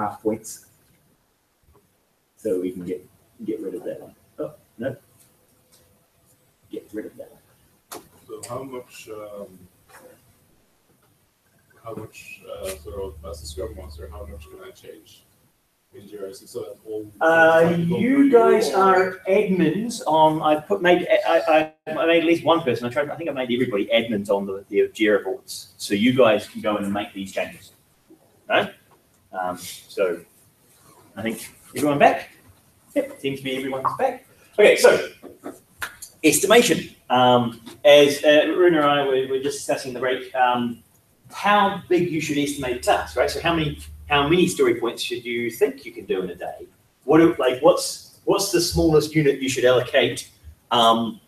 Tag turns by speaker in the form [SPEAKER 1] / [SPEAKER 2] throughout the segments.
[SPEAKER 1] half points. So we can get rid of that one. Oh, no. Get rid of that one.
[SPEAKER 2] So how much sort of as a Scrum Master, how much can I change in Jira? So that all
[SPEAKER 1] you guys are admins on. I made at least one person. I think I made everybody admins on the Jira boards. So you guys can go in and make these changes. Right? So I think everyone back. Yep, seems to be everyone's back. Okay, so estimation. As Runa and I were just discussing the break, how big you should estimate a task, right? So how many story points should you think you can do in a day? What's the smallest unit you should allocate? How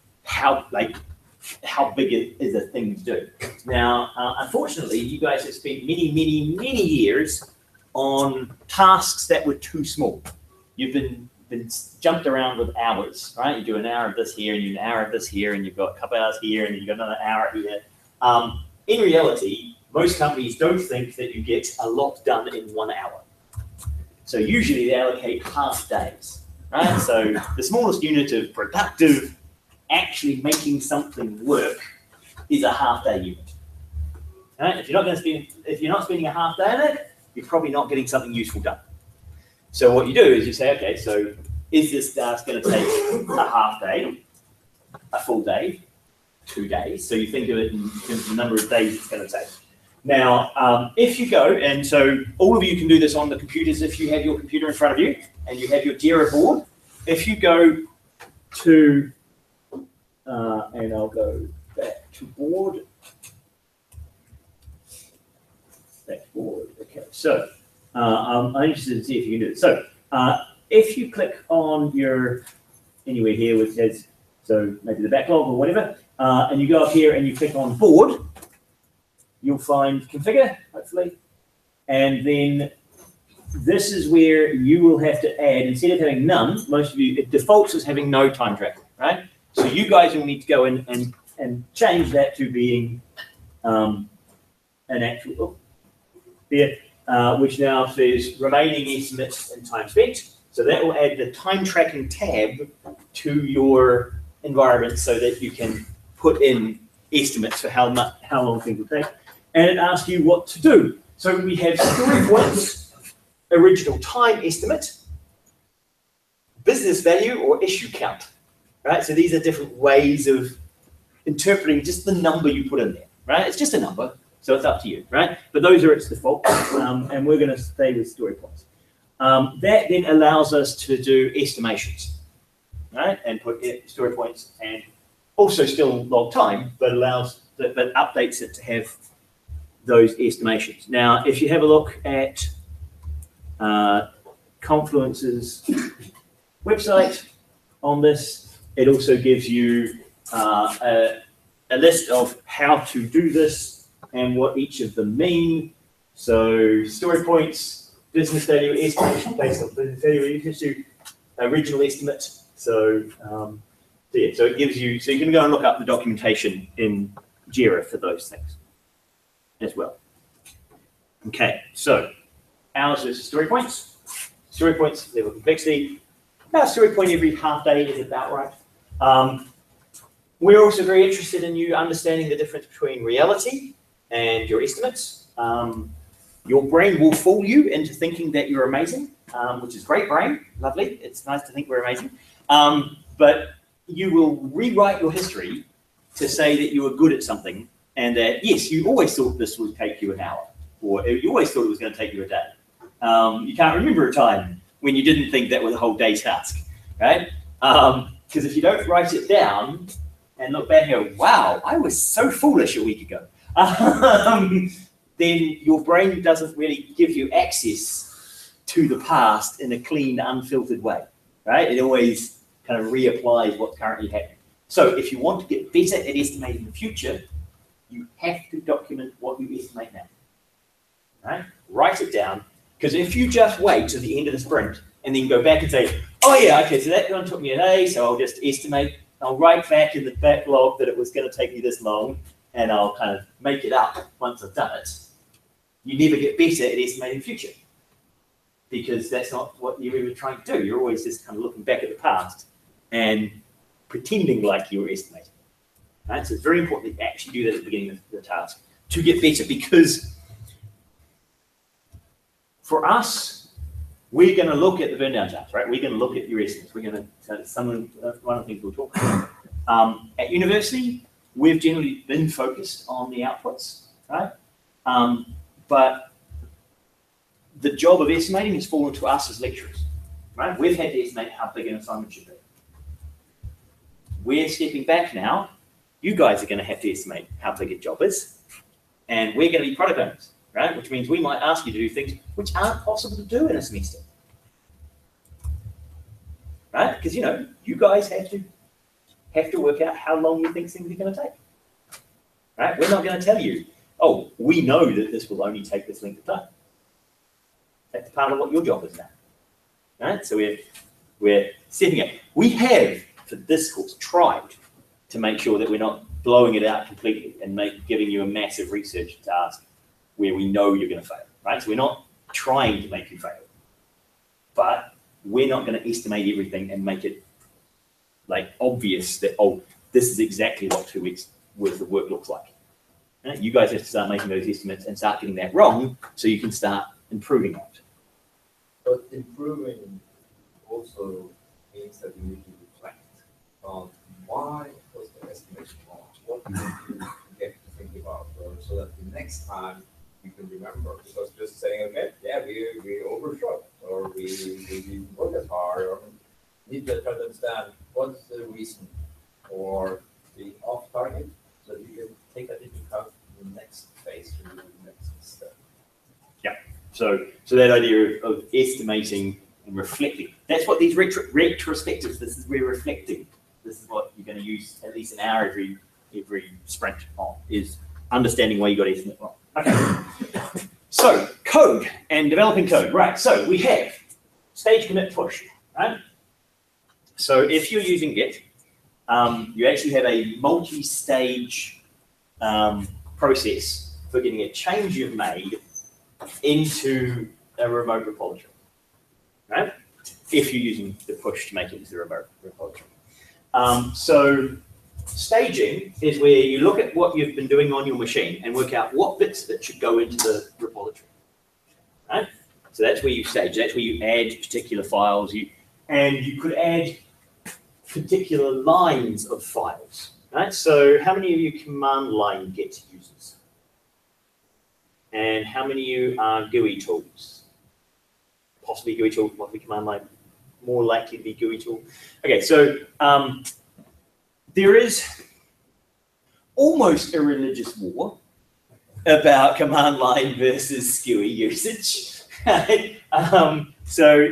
[SPEAKER 1] big is a thing to do? Now, unfortunately, you guys have spent many years on tasks that were too small. You've been jumped around with hours, right? You do an hour of this here, and you do an hour of this here, and you've got a couple hours here, and you've got another hour here. In reality, most companies don't think that you get a lot done in 1 hour. So usually they allocate half days, right? So the smallest unit of productive, actually making something work, is a half-day unit. Right? If you're not spending a half day on it, you're probably not getting something useful done. So what you do is you say, okay, so is this task going to take a half day, a full day, 2 days? So you think of it in terms of the number of days it's going to take. Now, if you go, and so all of you can do this on the computers if you have your computer in front of you and you have your Jira board. If you go to, and I'll go back to board. Back to board, okay. So I'm interested to see if you can do it. So if you click on your, anywhere here which says, so maybe the backlog or whatever, and you go up here and you click on board, you'll find configure, hopefully. And then this is where you will have to add, instead of having none, most of you, it defaults as having no time tracking, right? So you guys will need to go in and change that to being an actual, here, which now says remaining estimates and time spent. So that will add the time tracking tab to your environment so that you can put in estimates for how long things will take. And it asks you what to do. So we have story points, original time estimate, business value, or issue count. Right? So these are different ways of interpreting just the number you put in there. Right? It's just a number, so it's up to you. Right? But those are its defaults, and we're going to stay with story points. That then allows us to do estimations, right? And put story points, and also still log time, but updates it to have those estimations. Now, if you have a look at Confluence's website on this, it also gives you a list of how to do this and what each of them mean. So story points, business value estimation based on business value, you can do original estimate. So yeah, so it gives you, so you can go and look up the documentation in Jira for those things as well. Okay, so hours versus story points. Story points, level of complexity. About a story point every half day is about right. We're also very interested in you understanding the difference between reality and your estimates. Your brain will fool you into thinking that you're amazing, which is great brain, lovely. It's nice to think we're amazing. But you will rewrite your history to say that you were good at something and that, yes, you always thought this would take you an hour, or you always thought it was going to take you a day. You can't remember a time when you didn't think that was a whole day task, right? Because if you don't write it down and look back and go, wow, I was so foolish a week ago, then your brain doesn't really give you access to the past in a clean, unfiltered way, right? It always kind of reapplies what's currently happening. So if you want to get better at estimating the future, you have to document what you estimate now, right? Write it down, because if you just wait to the end of the sprint and then go back and say, oh yeah, okay, so that one took me a day, so I'll just estimate, I'll write back in the backlog that it was going to take me this long, and I'll kind of make it up once I've done it. You never get better at estimating the future. because that's not what you're even trying to do. You're always just kind of looking back at the past and pretending like you were estimating. Right? So it's very important that you actually do that at the beginning of the task to get better, because for us, we're going to look at the burn down charts, right? We're going to look at your estimates. We're going to, one of the things we'll talk about. At university, we've generally been focused on the outputs, right? But the job of estimating has fallen to us as lecturers, right? We've had to estimate how big an assignment should be. We're stepping back now. You guys are going to have to estimate how big a job is, and we're going to be product owners, right? Which means we might ask you to do things which aren't possible to do in a semester, right? Because you guys have to work out how long you think things are going to take, right? We're not going to tell you, oh, we know that this will only take this length of time. That's part of what your job is now, right? So we're setting it. We have, for this course, tried to make sure that we're not blowing it out completely and giving you a massive research task where we know you're going to fail, right? So we're not trying to make you fail, but we're not going to estimate everything and make it like obvious that, oh, this is exactly what 2 weeks worth of work looks like. Right? You guys have to start making those estimates and start getting that wrong so you can start improving on it.
[SPEAKER 3] But improving also means that you need to reflect on why was the estimation wrong? What did you get to think about, or so that the next time you can remember? Because just saying, okay, yeah, we overshot, or we didn't work as hard, or need to try to understand what's the reason for the off target, so that you can take that into account in the next phase, or the next step.
[SPEAKER 1] Yeah. So that idea of estimating and reflecting, that's what these retrospectives, this is where reflecting. This is what you're going to use at least an hour every sprint on, is understanding why you got estimate wrong. Okay. So code and developing code, right? So we have stage, commit, push, right? So if you're using Git, you actually have a multi-stage process for getting a change you've made into a remote repository, right? If you're using the push to make it into the remote repository. So staging is where you look at what you've been doing on your machine and work out what bits of it should go into the repository, right? So that's where you stage. That's where you add particular files. And you could add particular lines of files, right? So how many of you command line Git users? And how many of you are GUI tools? Possibly GUI tool, possibly command line, more likely to be GUI tool. Okay, so there is almost a religious war about command line versus GUI usage. So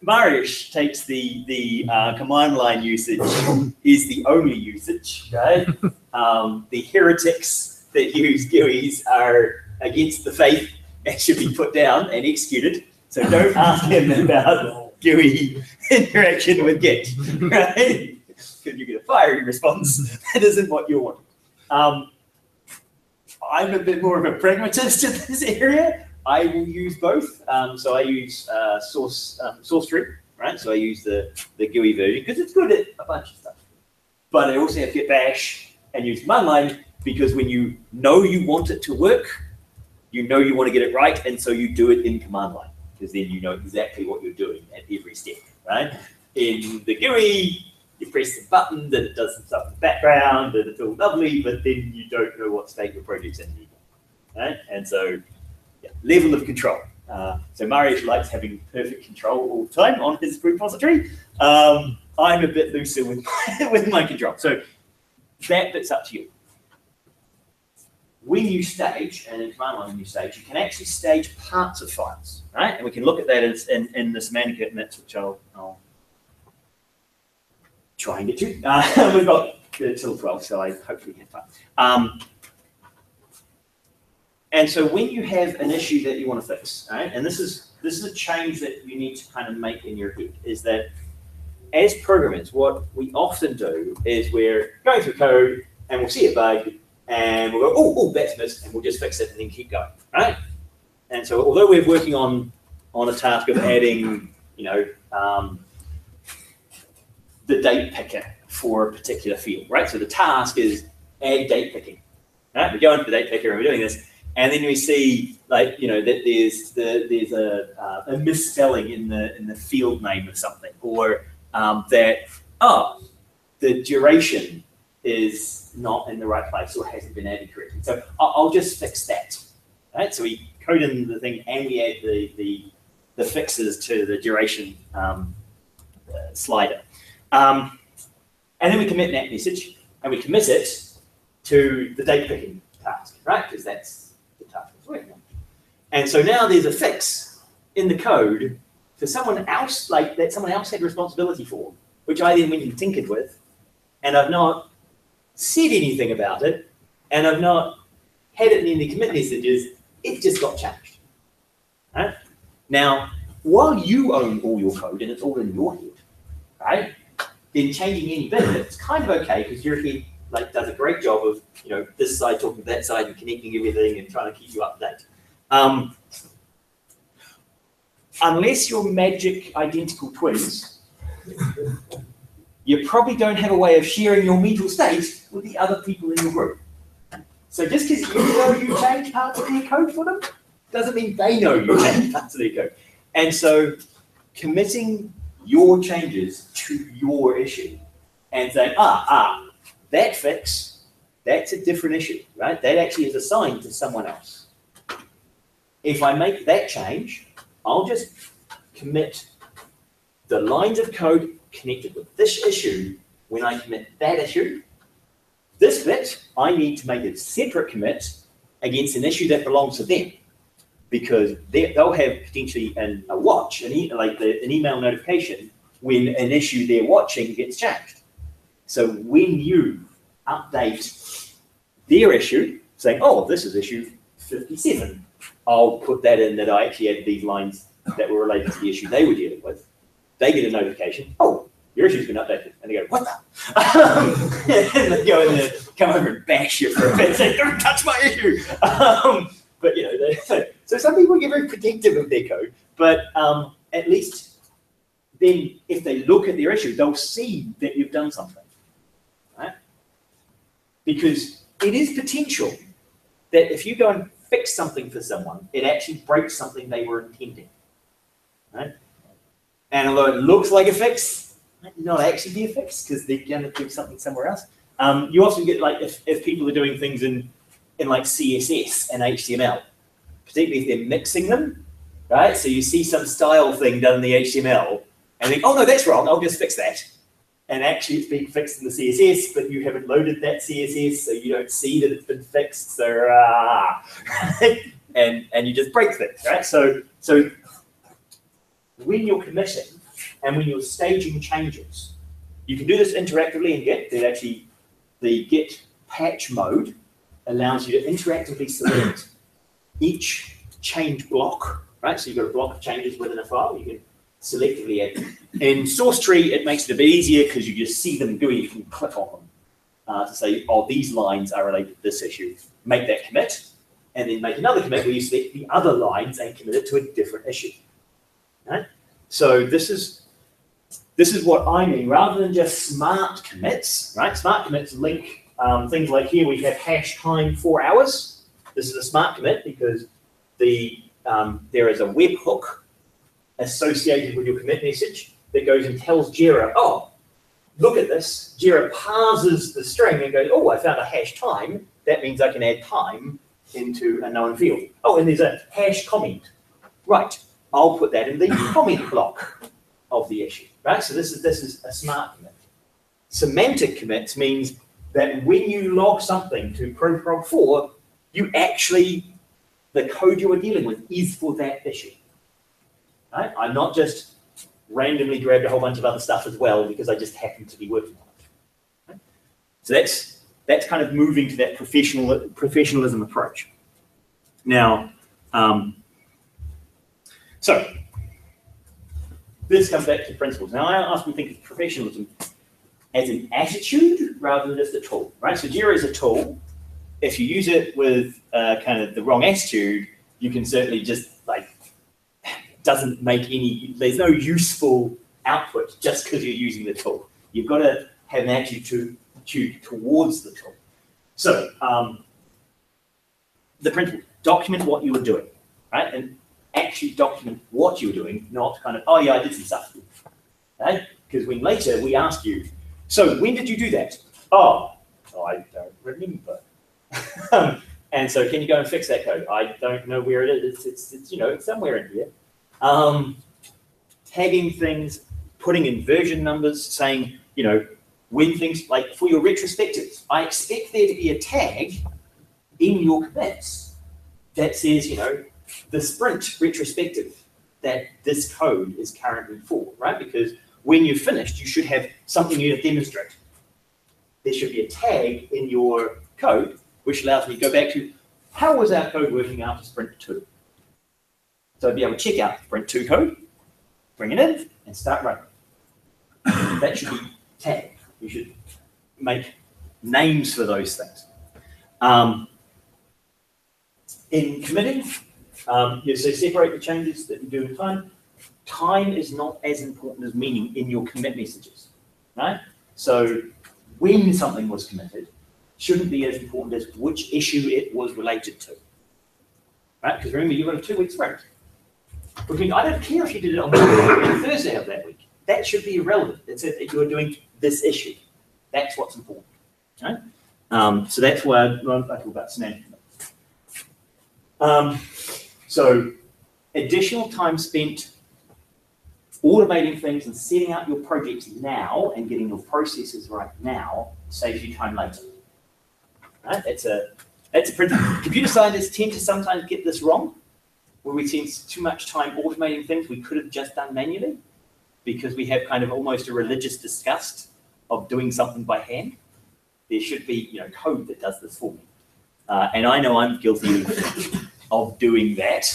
[SPEAKER 1] Mariusz takes the command line usage is the only usage, right? The heretics that use GUIs are against the faith and should be put down and executed. So don't ask him about GUI interaction with Git, right? Because you get a fiery response. That isn't what you want. I'm a bit more of a pragmatist in this area. I will use both. So I use source tree, right? So I use the GUI version because it's good at a bunch of stuff. But I also have Git bash and use command line because when you know you want it to work, you know you want to get it right, and so you do it in command line because then you know exactly what you're doing at every step, right? In the GUI, you press the button, then it does some stuff in the background, and it's all lovely, but then you don't know what state your project's in anymore, right? And so, yeah, level of control. So Mariusz likes having perfect control all the time on his repository. I'm a bit looser with my control. So that bit's up to you. When you stage, and in command line when you stage, you can actually stage parts of files, right? And we can look at that in the semantic admits, which I'll try and get to. We've got till 12, so I hopefully have fun. And so when you have an issue that you want to fix, right? And this is a change that you need to kind of make in your head, is that as programmers, what we often do is we're going through code and we'll see a bug and we'll go, oh, that's missed, and we'll just fix it and then keep going, right? And so although we're working on on a task of adding, the date picker for a particular field, right? So the task is add date picking, right? We go into the date picker and we're doing this, and then we see that there's a misspelling in the field name of something, or that the duration is not in the right place or hasn't been added correctly. So I'll just fix that, right? So we code in the thing and we add the fixes to the duration slider. And then we commit that message and we commit it to the date picking task, right? Because that's the task it's working on. And so now there's a fix in the code for someone else, like that someone else had responsibility for, which I then went and tinkered with, and I've not said anything about it, and I've not had it in the commit messages. It just got changed. Right? Now, while you own all your code and it's all in your head, right? Then changing any bit of it, it's kind of okay because your head does a great job of this side talking to that side and connecting everything and trying to keep you up to date. Unless you're magic identical twins, you probably don't have a way of sharing your mental state with the other people in your group. So just because you know you change parts of their code for them, doesn't mean they know you change parts of their code. And so committing your changes to your issue and saying, that fix, that's a different issue, right? That actually is assigned to someone else. If I make that change, I'll just commit the lines of code connected with this issue when I commit that issue. This bit, I need to make a separate commit against an issue that belongs to them, because they'll have potentially a watch, an email notification when an issue they're watching gets changed. So when you update their issue, saying, this is issue 57, I'll put that in that I actually added these lines that were related to the issue they were dealing with. They get a notification, your issue's been updated. And they go, what the? And they go in there, come over and bash you for a bit and say, don't touch my issue. But so some people get very protective of their code, but at least then if they look at their issue, they'll see that you've done something, right? Because it is potential that if you go and fix something for someone, it actually breaks something they were intending, right? And although it looks like a fix, it might not actually be a fix because they're going to do something somewhere else. You often get if people are doing things in CSS and HTML, particularly if they're mixing them, right? So you see some style thing done in the HTML and think, no, that's wrong, I'll just fix that. And actually it's being fixed in the CSS, but you haven't loaded that CSS, so you don't see that it's been fixed, so and you just break things, right? So when you're committing and when you're staging changes, you can do this interactively in Git. The Git patch mode allows you to interactively select each change block, right? So you've got a block of changes within a file, you can selectively add them. In source tree, it makes it a bit easier because you just see them doing it, you can click on them to say, these lines are related to this issue. Make that commit, and then make another commit where you select the other lines and commit it to a different issue. Right? So this is what I mean, rather than just smart commits, right? Smart commits link things like here we have hash time 4 hours. This is a smart commit because there is a webhook associated with your commit message that goes and tells Jira, look at this. Jira parses the string and goes, I found a hash time. That means I can add time into a known field. And there's a hash comment. Right, I'll put that in the comment block of the issue, right? So this is a smart commit. Semantic commits means that when you log something to prog4, the code you are dealing with is for that issue. Right? I'm not just randomly grabbed a whole bunch of other stuff as well because I just happen to be working on it. Right? So that's kind of moving to that professionalism approach. Now, so this comes back to principles. Now, I often think of professionalism as an attitude rather than just a tool, right? So Jira is a tool. If you use it with kind of the wrong attitude, you can certainly just doesn't make any, there's no useful output just because you're using the tool. You've got to have an attitude towards the tool. So the principle, document what you were doing, right? And actually document what you were doing, not kind of, oh yeah, I did some stuff. Right? Because when later we ask you, so when did you do that? Oh, I don't remember. And so can you go and fix that code? I don't know where it is. It's you know, it's somewhere in here. Tagging things, putting in version numbers, saying, you know, when things, like for your retrospectives, I expect there to be a tag in your commits that says, you know, the sprint retrospective that this code is currently for, right? Because when you've finished, you should have something you to demonstrate. There should be a tag in your code which allows me to go back to how was our code working after sprint 2? So I'd be able to check out sprint 2 code, bring it in, and start running. That should be tagged. You should make names for those things. In committing, you so separate the changes that you do in time. Time is not as important as meaning in your commit messages, right? So when something was committed shouldn't be as important as which issue it was related to, right? Because remember, you've got a 2-week sprint. Because I don't care if you did it on the Thursday of that week. That should be irrelevant. It's that you're doing this issue. That's what's important, right? So that's why I talk about semantic. So additional time spent automating things and setting out your projects now and getting your processes right now saves you time later. Right? That's a principle. Computer scientists tend to sometimes get this wrong, where we spend too much time automating things we could have just done manually, because we have kind of almost a religious disgust of doing something by hand. There should be, you know, code that does this for me. And I know I'm guilty of doing that,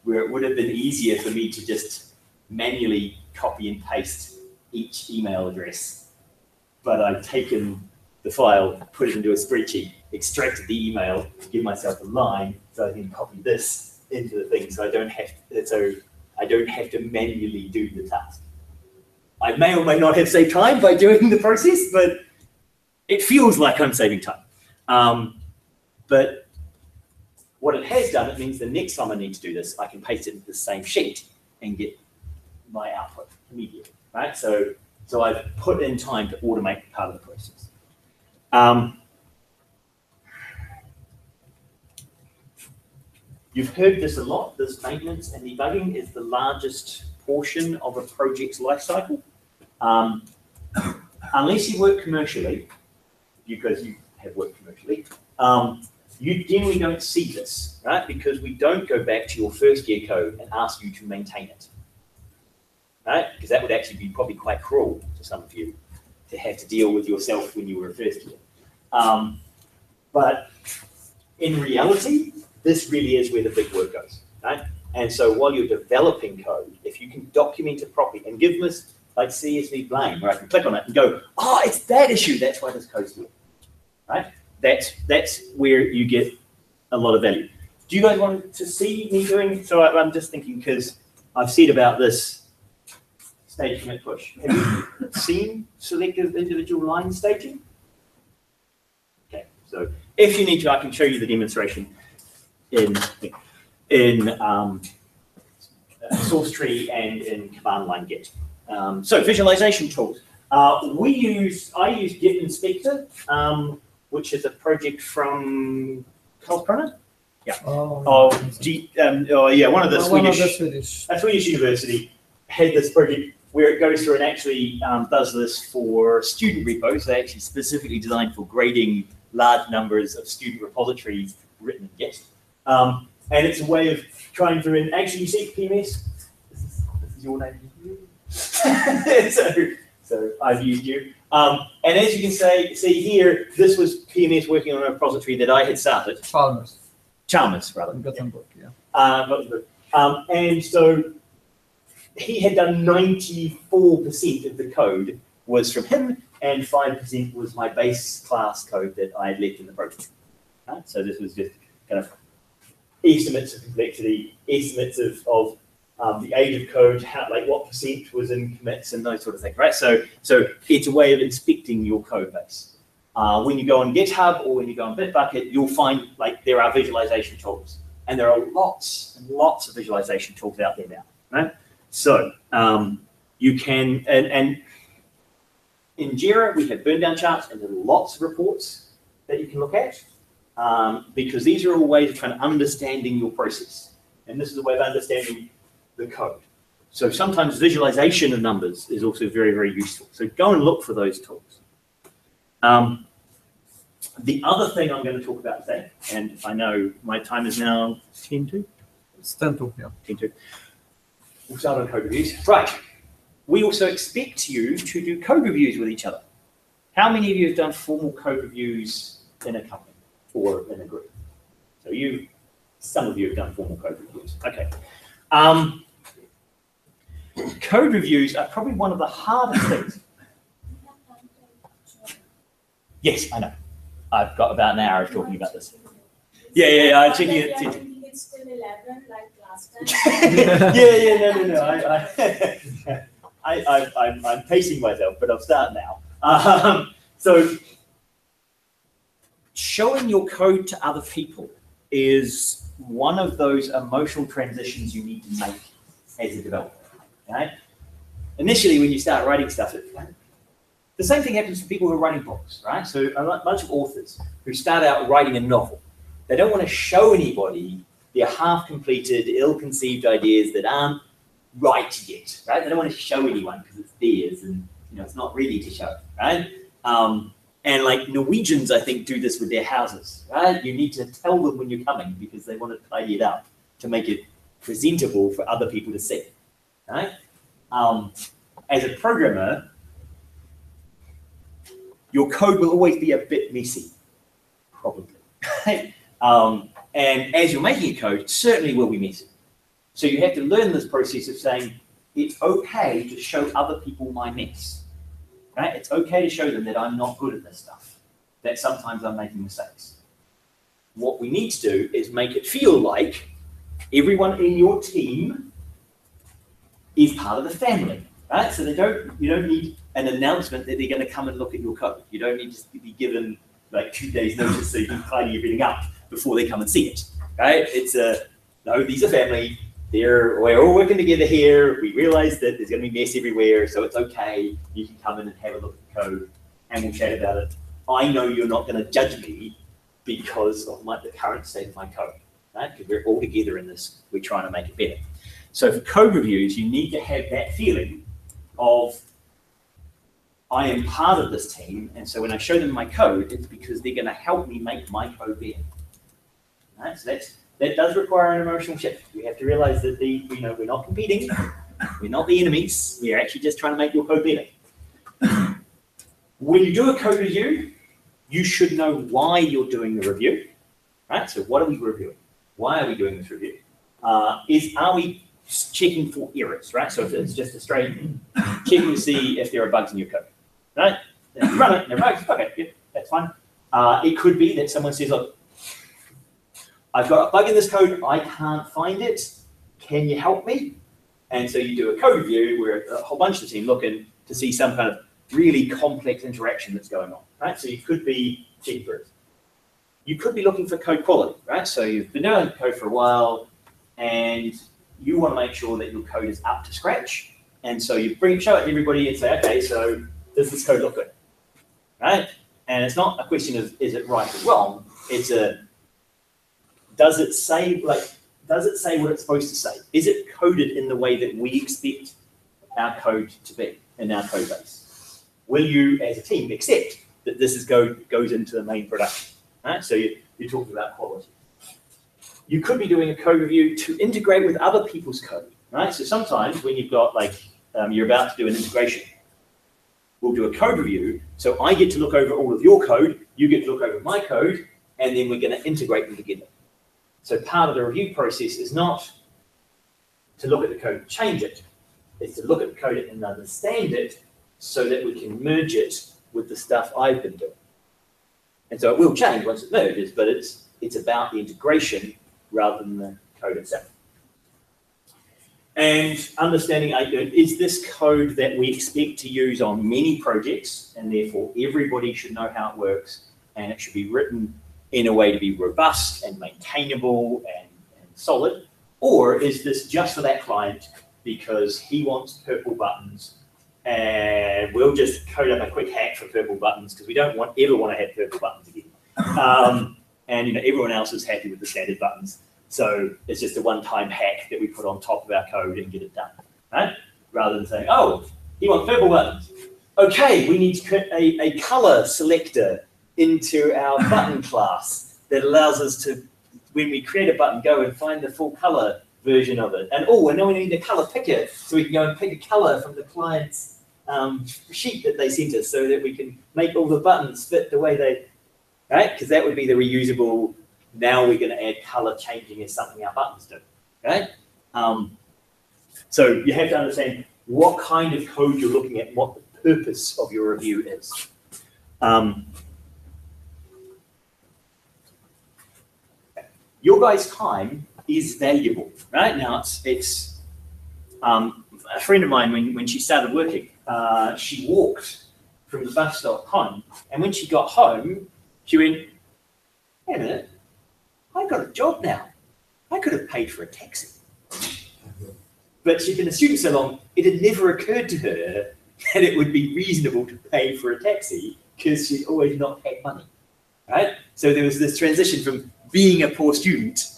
[SPEAKER 1] where it would have been easier for me to just manually copy and paste each email address. But I've taken the file, put it into a spreadsheet, extracted the email, give myself a line, so I can copy this into the thing, so I don't have to manually do the task. I may or may not have saved time by doing the process, but it feels like I'm saving time. But what it has done, it means the next time I need to do this, I can paste it into the same sheet and get my output immediately, right? So I've put in time to automate part of the process. You've heard this a lot. This maintenance and debugging is the largest portion of a project's lifecycle. Unless you work commercially, because you have worked commercially, you generally don't see this, right? Because we don't go back to your first year code and ask you to maintain it, right? Because that would actually be probably quite cruel to some of you to have to deal with yourself when you were a first year. But in reality, this really is where the big work goes, right? And so while you're developing code, if you can document it properly and give us like CSV blame, where I can click on it and go, oh, it's that issue, that's why this code's here, right? That's where you get a lot of value. Do you guys want to see me doing, so I'm just thinking, because I've said about this stage commit push. Have you seen selective individual line staging? Okay, so if you need to, I can show you the demonstration in source tree and in command line Git. So visualization tools. I use Git Inspector, which is a project from Karlskrona. Yeah.
[SPEAKER 4] Oh,
[SPEAKER 1] One of the Swedish university had this project where it goes through and actually does this for student repos. They actually specifically designed for grading large numbers of student repositories written in Git. And it's a way of trying to, and actually you see PMS, this is your name. so I've used you. And as you can see here, this was PMS working on a repository that I had started. Chalmers, rather.
[SPEAKER 4] Gothenburg, yeah.
[SPEAKER 1] And so he had done 94% of the code was from him, and 5% was my base class code that I had left in the project. So this was just kind of estimates of complexity, estimates of the age of code, how, like what percent was in commits and those sort of things, right? So it's a way of inspecting your code base. When you go on GitHub or when you go on Bitbucket, you'll find like there are visualization tools, and there are lots and lots of visualization tools out there now, right? So you can, and in Jira, we have burn down charts and there are lots of reports that you can look at, because these are all ways of kind of understanding your process. And this is a way of understanding the code. So sometimes visualization of numbers is also very, very useful. So go and look for those tools. The other thing I'm going to talk about today, and I know my time is now 10 to?
[SPEAKER 4] It's 10 to, yeah.
[SPEAKER 1] 10 to. We'll start on code reviews. Right. We also expect you to do code reviews with each other. How many of you have done formal code reviews in a company or in a group? So some of you have done formal code reviews. Okay. Code reviews are probably one of the hardest things. Yes, I know. I've got about an hour of talking about this. Yeah, I'm checking it.
[SPEAKER 5] I think it's still 11 like last time.
[SPEAKER 1] No. I'm pacing myself, but I'll start now. So showing your code to other people is one of those emotional transitions you need to make as a developer. Okay? Initially, when you start writing stuff, the same thing happens for people who are writing books, right? So a bunch of authors who start out writing a novel, they don't want to show anybody their half-completed, ill-conceived ideas that aren't right yet, right? They don't want to show anyone because it's theirs and it's not ready to show, right? And like Norwegians, I think, do this with their houses, right? You need to tell them when you're coming because they want to tidy it up to make it presentable for other people to see, right? As a programmer, your code will always be a bit messy, probably. And as you're making a code, it certainly will be messy. So you have to learn this process of saying, it's okay to show other people my mess. Right? It's okay to show them that I'm not good at this stuff, that sometimes I'm making mistakes. What we need to do is make it feel like everyone in your team is part of the family. Right? So you don't need an announcement that they're going to come and look at your code. You don't need to be given like 2 days notice so you can tidy everything up before they come and see it. Right? It's no, these are family. We're all working together here. We realize that there's going to be mess everywhere, so it's okay. You can come in and have a look at the code, and we'll chat about it. I know you're not going to judge me because of the current state of my code, right? Because we're all together in this. We're trying to make it better. So for code reviews, you need to have that feeling of I am part of this team, and so when I show them my code, it's because they're going to help me make my code better. Right? So that does require an emotional shift. We have to realize that we're not competing, we're not the enemies, we're actually just trying to make your code better. When you do a code review, you should know why you're doing the review. Right? So what are we reviewing? Why are we doing this review? Are we checking for errors, right? So if it's just a straight checking to see if there are bugs in your code, right? Then you run it, and there are bugs, okay, yeah, that's fine. It could be that someone says, look, I've got a bug in this code, I can't find it, can you help me? And so you do a code review where a whole bunch of the team looking to see some kind of really complex interaction that's going on, right? So you could be checking for it. You could be looking for code quality, right? So you've been doing code for a while and you want to make sure that your code is up to scratch. And so you show it to everybody and say, okay, so does this code look good, right? And it's not a question of is it right or wrong, it's does it say what it's supposed to say? Is it coded in the way that we expect our code to be in our code base? Will you, as a team, accept that this goes into the main production? Right? So you're talking about quality. You could be doing a code review to integrate with other people's code. Right? So sometimes when you've got you're about to do an integration, we'll do a code review. So I get to look over all of your code, you get to look over my code, and then we're going to integrate them together. So part of the review process is not to look at the code and change it. It's to look at the code and understand it so that we can merge it with the stuff I've been doing. And so it will change once it merges, but it's about the integration rather than the code itself. And understanding, is this code that we expect to use on many projects, and therefore everybody should know how it works, and it should be written in a way to be robust and maintainable and solid? Or is this just for that client because he wants purple buttons, and we'll just code up a quick hack for purple buttons because we don't ever want to have purple buttons again. And everyone else is happy with the standard buttons. So it's just a one-time hack that we put on top of our code and get it done, right? Rather than saying, oh, he wants purple buttons. Okay, we need to put a color selector into our button class that allows us to, when we create a button, go and find the full color version of it. And and then we need a color picker so we can go and pick a color from the client's sheet that they sent us so that we can make all the buttons fit the way they, right? Because that would be the reusable. Now we're going to add color changing as something our buttons do, right? So you have to understand what kind of code you're looking at and what the purpose of your review is. Your guys' time is valuable, right? Now it's a friend of mine, when she started working, she walked from the bus stop home, and when she got home, she went, "Wait a minute, I got a job now. I could have paid for a taxi." But she'd been a student so long, it had never occurred to her that it would be reasonable to pay for a taxi because she'd always not had money, right? So there was this transition from being a poor student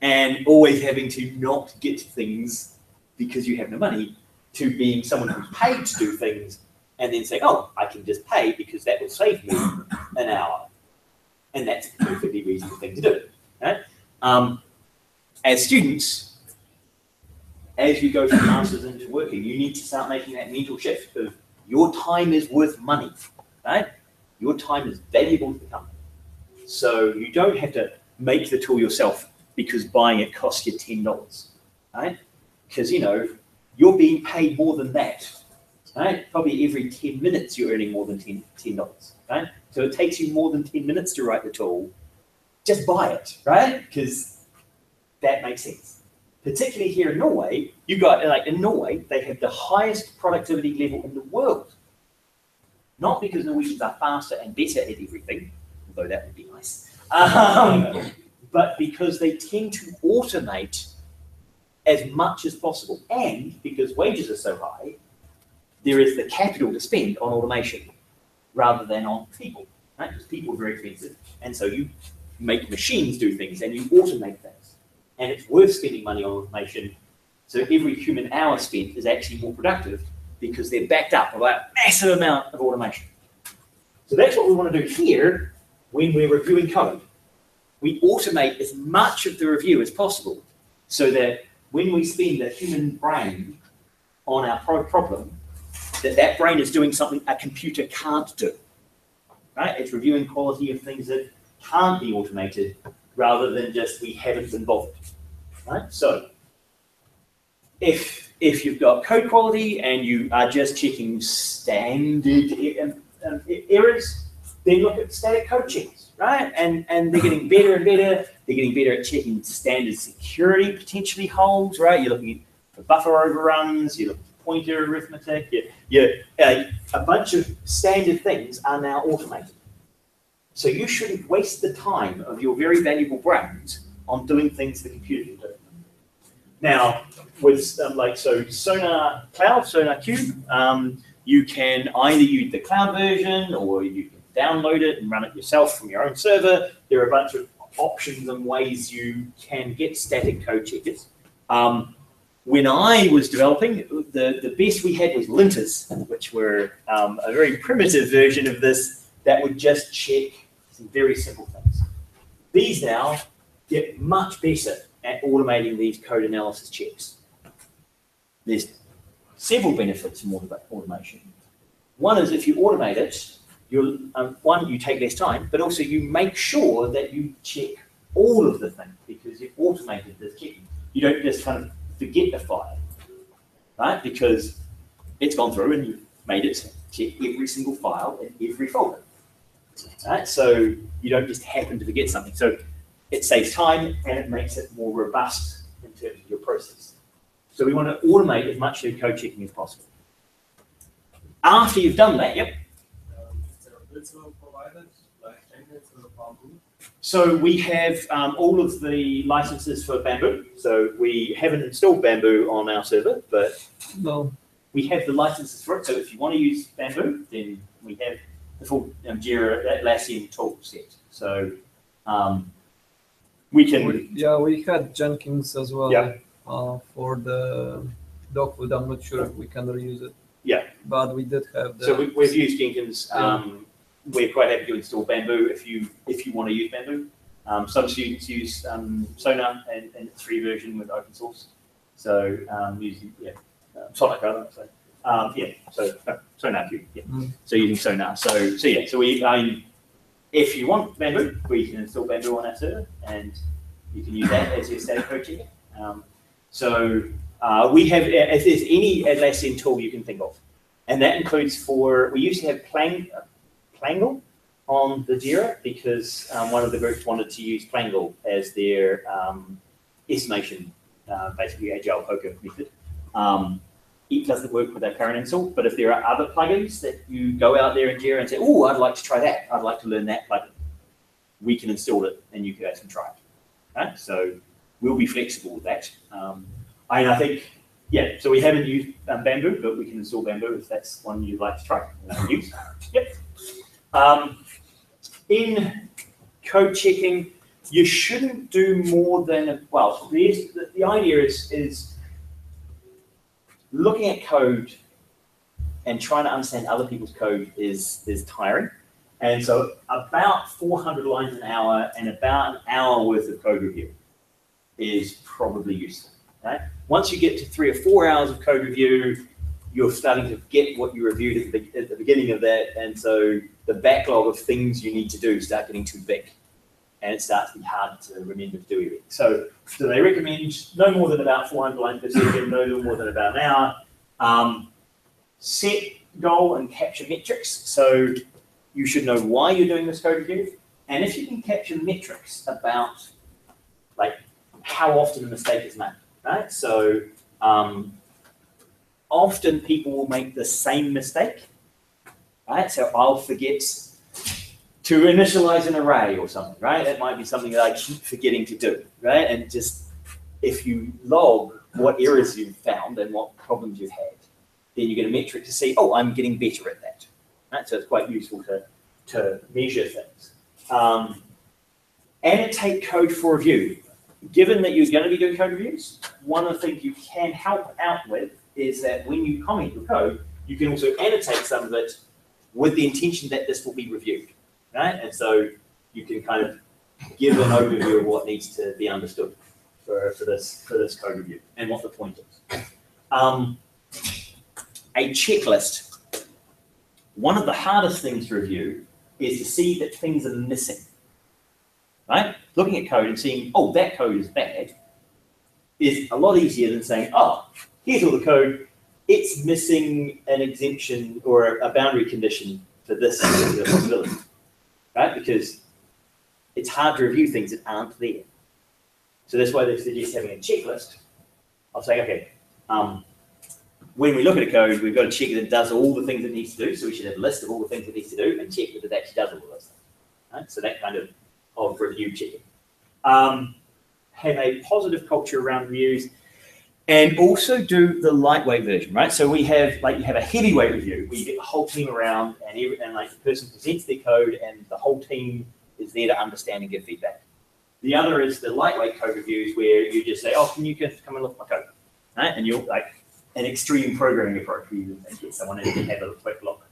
[SPEAKER 1] and always having to not get things because you have no money to being someone who's paid to do things and then saying, oh, I can just pay because that will save me an hour. And that's a perfectly reasonable thing to do. Right? As students, as you go from masters into working, you need to start making that mental shift of your time is worth money, right? Your time is valuable to the company. So you don't have to make the tool yourself because buying it costs you $10, right? Because you're being paid more than that, right? Probably every 10 minutes you're earning more than $10, right? So it takes you more than 10 minutes to write the tool. Just buy it, right? Because that makes sense. Particularly here in Norway, in Norway, they have the highest productivity level in the world. Not because Norwegians are faster and better at everything, although that would be nice, but because they tend to automate as much as possible. And because wages are so high, there is the capital to spend on automation rather than on people, right? Because people are very expensive. And so you make machines do things and you automate things. And it's worth spending money on automation. So every human hour spent is actually more productive because they're backed up by a massive amount of automation. So that's what we want to do here when we're reviewing code. We automate as much of the review as possible so that when we spend a human brain on our problem, that brain is doing something a computer can't do. Right? It's reviewing quality of things that can't be automated rather than just we haven't been bothered. Right? So if you've got code quality and you are just checking standard errors, then look at static code checks, right? And they're getting better and better. They're getting better at checking standard security potentially holes, right? You're looking for buffer overruns, you're looking for pointer arithmetic, a bunch of standard things are now automated. So you shouldn't waste the time of your very valuable brains on doing things the computer can do. Now, with Sonar Cloud, Sonar Cube, you can either use the cloud version or you can download it and run it yourself from your own server. There are a bunch of options and ways you can get static code checkers. When I was developing, the best we had was linters, which were a very primitive version of this that would just check some very simple things. These now get much better at automating these code analysis checks. There's several benefits from automation. One is if you automate it, you take less time, but also you make sure that you check all of the things because you've automated this checking. You don't just kind of forget a file, right? Because it's gone through and you've made it check every single file in every folder, right? So you don't just happen to forget something. So it saves time and it makes it more robust in terms of your process. So we want to automate as much of code checking as possible. After you've done that, yep.
[SPEAKER 2] Is there a virtual provider like Jenkins or Bamboo?
[SPEAKER 1] So we have all of the licenses for Bamboo. So we haven't installed Bamboo on our server, but
[SPEAKER 4] No.
[SPEAKER 1] we have the licenses for it. So if you want to use Bamboo, then we have the full Jira Atlassian tool set. So we can.
[SPEAKER 4] We had Jenkins as well.
[SPEAKER 1] Yeah.
[SPEAKER 4] For the Dogwood. I'm not sure if we can reuse it.
[SPEAKER 1] Yeah.
[SPEAKER 4] But we did have the.
[SPEAKER 1] So we've used Jenkins. We're quite happy to install Bamboo if you want to use Bamboo. Some students use Sonar and its free version with open source. So using Sonic rather. So Sonar. Yeah. So using Sonar. So if you want Bamboo, we can install Bamboo on our server, and you can use that as your static code checker. We have, if there's any Atlassian tool you can think of, and that includes we used to have Plangle on the Jira because one of the groups wanted to use Plangle as their estimation, basically agile poker method. It doesn't work with our current install, but if there are other plugins that you go out there in Jira and say, oh, I'd like to try that, I'd like to learn that plugin, we can install it and you guys can try it. Right? So we'll be flexible with that. I think, so we haven't used Bamboo, but we can install Bamboo if that's one you'd like to try and use. Yep. In code checking, you shouldn't do more than, the idea is looking at code and trying to understand other people's code is tiring. And so about 400 lines an hour and about an hour worth of code review is probably useful. Right? Once you get to 3 or 4 hours of code review, you're starting to forget what you reviewed at the beginning of that, and so the backlog of things you need to do start getting too big, and it starts to be hard to remember to do everything. So they recommend no more than about 400 lines per second, no more than about an hour. Set goal and capture metrics. So you should know why you're doing this code review, and if you can capture metrics about how often a mistake is made. Right? So often people will make the same mistake. Right? So I'll forget to initialize an array or something, right? That might be something that I keep forgetting to do, right? And just if you log what errors you've found and what problems you've had, then you get a metric to see, oh, I'm getting better at that. Right? So it's quite useful to measure things. Annotate code for review. Given that you're going to be doing code reviews, one of the things you can help out with is that when you comment your code, you can also annotate some of it with the intention that this will be reviewed, right? And so you can kind of give an overview of what needs to be understood for this code review and what the point is. A checklist. One of the hardest things to review is to see that things are missing. Right? Looking at code and seeing, oh, that code is bad, is a lot easier than saying, oh, here's all the code, it's missing an exemption or a boundary condition for this particular possibility, right? Because it's hard to review things that aren't there. So that's why they suggest having a checklist. I'll say, okay, when we look at a code, we've got to check that it does all the things it needs to do, so we should have a list of all the things it needs to do and check that it actually does all of those things. Right? So that kind of review checking. Have a positive culture around reviews, and also do the lightweight version, right? So we have you have a heavyweight review where you get the whole team around and the person presents their code and the whole team is there to understand and give feedback. The other is the lightweight code reviews where you just say, oh, can you come and look at my code? Right? And you're like an extreme programming approach where you get someone in and have a quick look.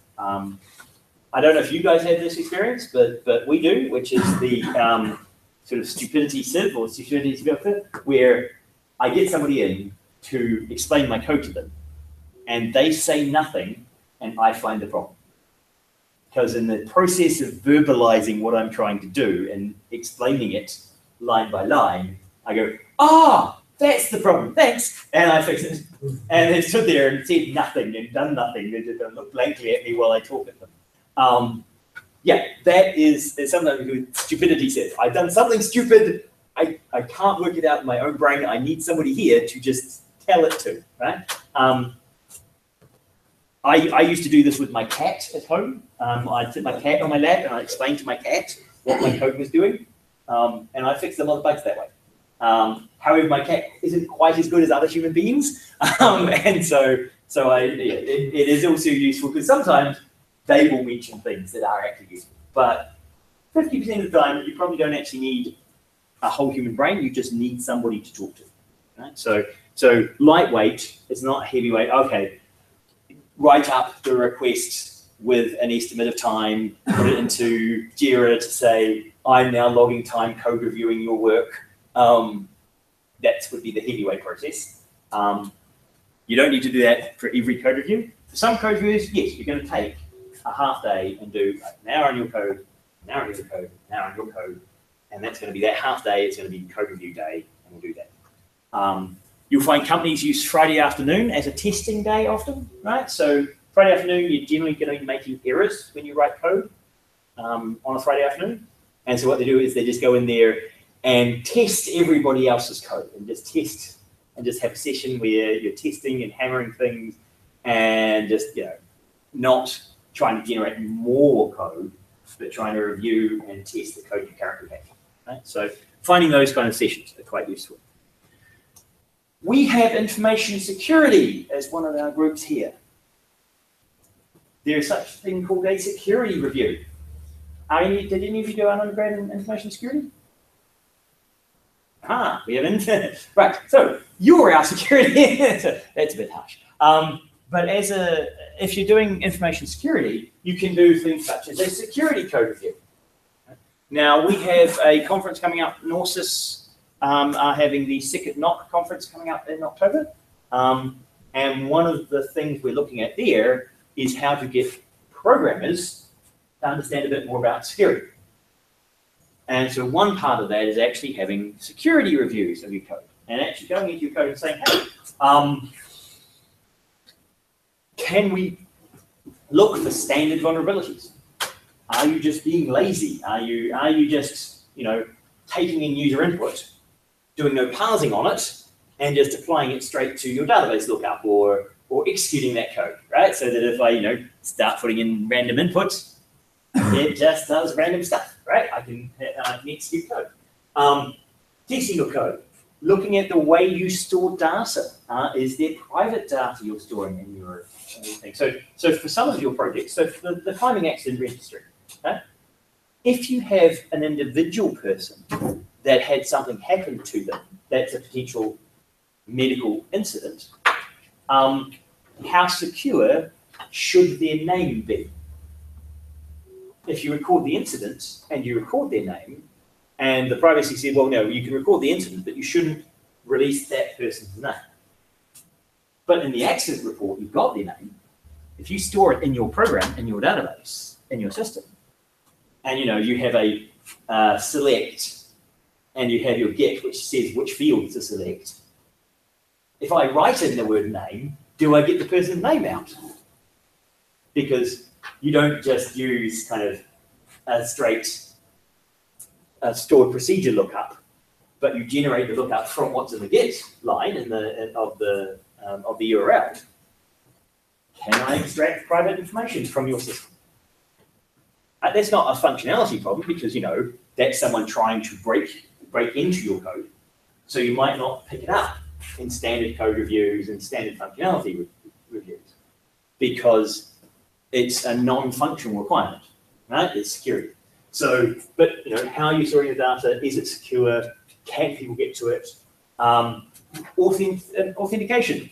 [SPEAKER 1] I don't know if you guys have this experience, but we do, which is the sort of stupidity sieve or stupidity filter, where I get somebody in to explain my code to them, and they say nothing, and I find the problem. Because in the process of verbalizing what I'm trying to do and explaining it line by line, I go, that's the problem, thanks, and I fix it. And they stood there and said nothing and done nothing. They just looked blankly at me while I talk at them. That is something with stupidity says. I've done something stupid. I can't work it out in my own brain. I need somebody here to just tell it to, right? I used to do this with my cat at home. I'd sit my cat on my lap and I'd explain to my cat what my code was doing. And I fixed a lot of bugs that way. However, my cat isn't quite as good as other human beings. And so it is also useful because sometimes they will mention things that are actually useful. But 50% of the time, you probably don't actually need a whole human brain. You just need somebody to talk to. Right? So lightweight is not heavyweight. Okay, write up the request with an estimate of time, put it into Jira to say, I'm now logging time, code reviewing your work. That would be the heavyweight process. You don't need to do that for every code review. For some code reviews, yes, you're going to take a half day and do an hour on your code, an hour on your code, an hour on your code, and that's going to be that half day. It's going to be code review day, and we'll do that. You'll find companies use Friday afternoon as a testing day often, right? So Friday afternoon, you're generally going to be making errors when you write code on a Friday afternoon. And so what they do is they just go in there and test everybody else's code and just test and just have a session where you're testing and hammering things and just, not trying to generate more code, but trying to review and test the code you currently have. Right? So finding those kind of sessions are quite useful. We have information security as one of our groups here. There is such a thing called a security review. Did any of you do an undergrad in information security? We haven't. Right, so you're our security. That's a bit harsh. But if you're doing information security, you can do things such as a security code review. Now, we have a conference coming up. NORSIS are having the SICK at NOC conference coming up in October. And one of the things we're looking at there is how to get programmers to understand a bit more about security. And so one part of that is actually having security reviews of your code and actually going into your code and saying, hey, can we look for standard vulnerabilities? Are you just being lazy? Are you just, taking in user input, doing no parsing on it, and just applying it straight to your database lookup or executing that code, right? So that if I, start putting in random inputs, it just does random stuff, right? I can execute code. Testing your code, looking at the way you store data. Is there private data you're storing in your thing? So for some of your projects, so for the climbing accident registry, okay? If you have an individual person that had something happen to them, that's a potential medical incident, how secure should their name be? If you record the incident and you record their name, and the privacy said, well, no, you can record the incident, but you shouldn't release that person's name. But in the accident report, you've got their name. If you store it in your program, in your database, in your system, and you have a select, and you have your Git, which says which fields to select. If I write in the word name, do I get the person's name out? Because you don't just use kind of a straight stored procedure lookup, but you generate the lookup from what's in the Git line of the URL. Can I extract private information from your system? That's not a functionality problem because that's someone trying to break into your code. So you might not pick it up in standard code reviews and standard functionality reviews because it's a non-functional requirement, right? It's security. So, but how are you storing your data? Is it secure? Can people get to it? Authentication.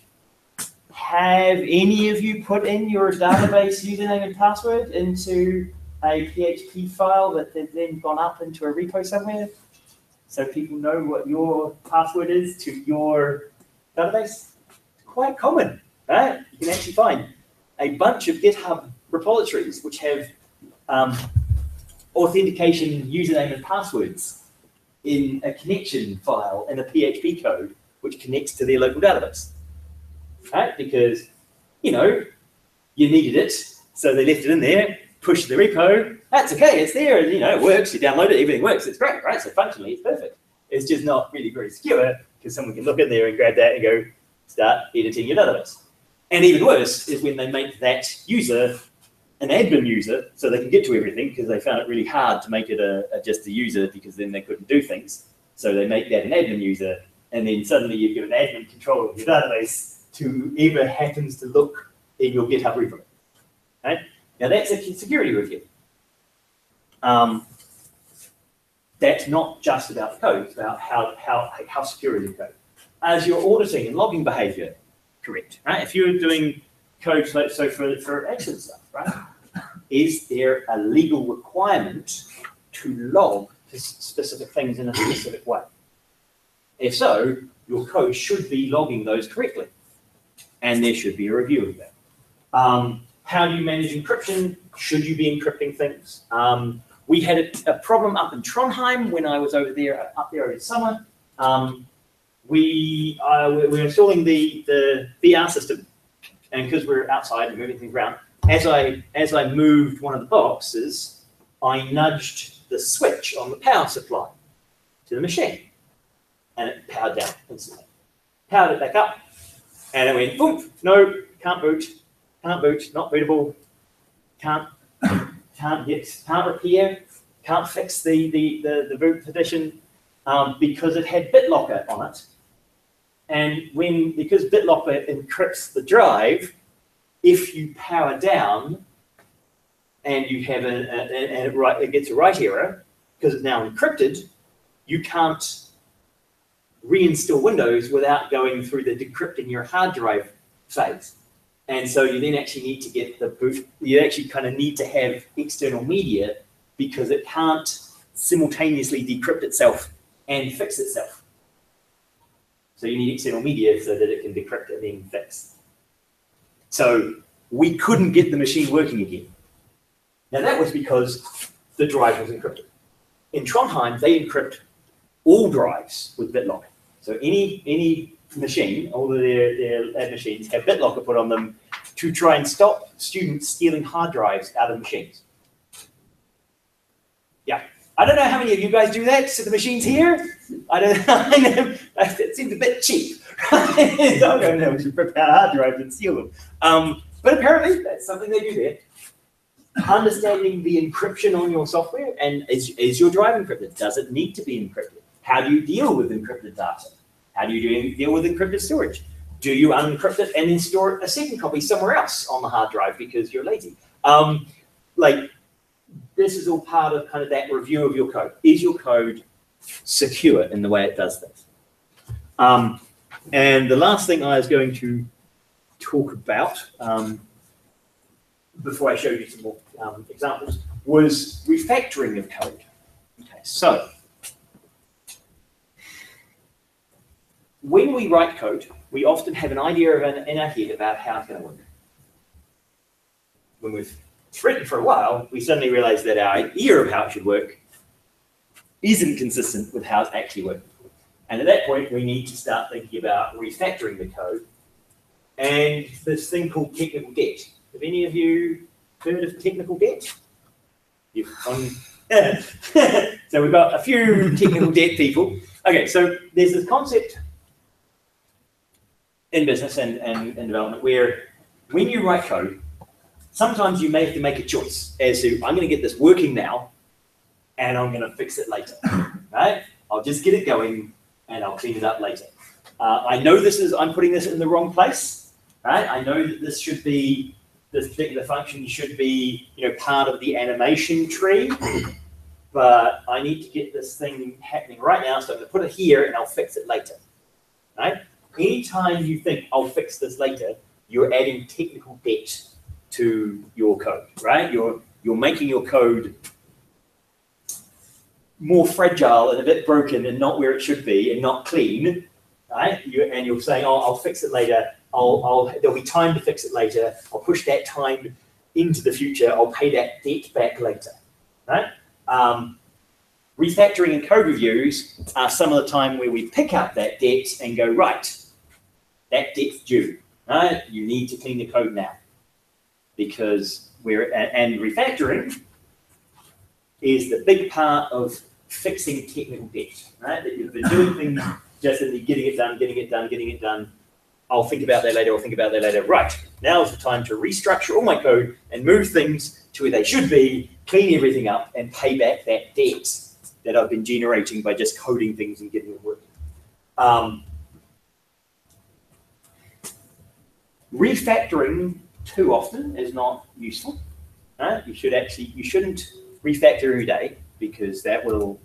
[SPEAKER 1] Have any of you put in your database username and password into a PHP file that has then gone up into a repo somewhere so people know what your password is to your database? It's quite common, right? You can actually find a bunch of GitHub repositories which have authentication username and passwords in a connection file in a PHP code which connects to their local database, right? Because, you needed it, so they left it in there, pushed the repo, that's okay, it's there, and it works, you download it, everything works, it's great, right? So functionally, it's perfect. It's just not really very secure because someone can look in there and grab that and go start editing your database. And even worse is when they make that user an admin user so they can get to everything because they found it really hard to make it just a user because then they couldn't do things. So they make that an admin user, and then suddenly you give an admin control of your database to whoever happens to look in your GitHub repo. Right? Now that's a security review. That's not just about the code, it's about how secure is your code. As your auditing and logging behavior correct, right? If you're doing code, so for action stuff, right? Is there a legal requirement to log specific things in a specific way? If so, your code should be logging those correctly, and there should be a review of that. How do you manage encryption? Should you be encrypting things? We had a problem up in Trondheim when I was up there over the summer. We were installing the VR system, and because we're outside and moving things around, as I moved one of the boxes, I nudged the switch on the power supply to the machine, and it powered down instantly. Powered it back up, and it went boom. No, can't boot, not bootable, can't repair, can't fix the boot partition because it had BitLocker on it. And because BitLocker encrypts the drive, if you power down and you have it gets a write error because it's now encrypted, you can't reinstall Windows without going through the decrypting your hard drive phase. And so you then actually need to get the boot. You actually kind of need to have external media because it can't simultaneously decrypt itself and fix itself. So you need external media so that it can decrypt and then fix. So we couldn't get the machine working again. Now that was because the drive was encrypted. In Trondheim, they encrypt all drives with BitLocker. So any machine, all of their lab machines have BitLocker put on them to try and stop students stealing hard drives out of machines. Yeah. I don't know how many of you guys do that to the machines here. I don't know. It seems a bit cheap. I don't know. We should rip out hard drives and steal them. But apparently, that's something they do there. Understanding the encryption on your software, and is your drive encrypted? Does it need to be encrypted? How do you deal with encrypted data? How do you deal with encrypted storage? Do you unencrypt it and then store a second copy somewhere else on the hard drive because you're lazy? This is all part of kind of that review of your code. Is your code secure in the way it does things? And the last thing I was going to talk about before I show you some more examples was refactoring of code. Okay, so when we write code, we often have an idea in our head about how it's going to work. When we've written for a while, we suddenly realize that our idea of how it should work isn't consistent with how it's actually working. And at that point, we need to start thinking about refactoring the code and this thing called technical debt. Have any of you heard of technical debt? So we've got a few technical debt people. Okay, so there's this concept in business and development where when you write code, sometimes you may have to make a choice as to, I'm going to get this working now, and I'm going to fix it later, right? I'll just get it going, and I'll clean it up later. I know I'm putting this in the wrong place, right? I know that this should be, this particular function should be, part of the animation tree, but I need to get this thing happening right now, so I'm going to put it here, and I'll fix it later, right? Anytime you think, I'll fix this later, you're adding technical debt to your code, right? You're making your code more fragile and a bit broken and not where it should be and not clean, right? And you're saying, oh, I'll fix it later. There'll be time to fix it later. I'll push that time into the future. I'll pay that debt back later, right? Refactoring and code reviews are some of the time where we pick up that debt and go, right, that debt's due, right? You need to clean the code now. Because and refactoring is the big part of fixing technical debt, right? That you've been doing things just in the getting it done. I'll think about that later, I'll think about that later. Right, now's the time to restructure all my code and move things to where they should be, clean everything up, and pay back that debt that I've been generating by just coding things and getting them working. Refactoring too often is not useful. You shouldn't refactor every day, because that will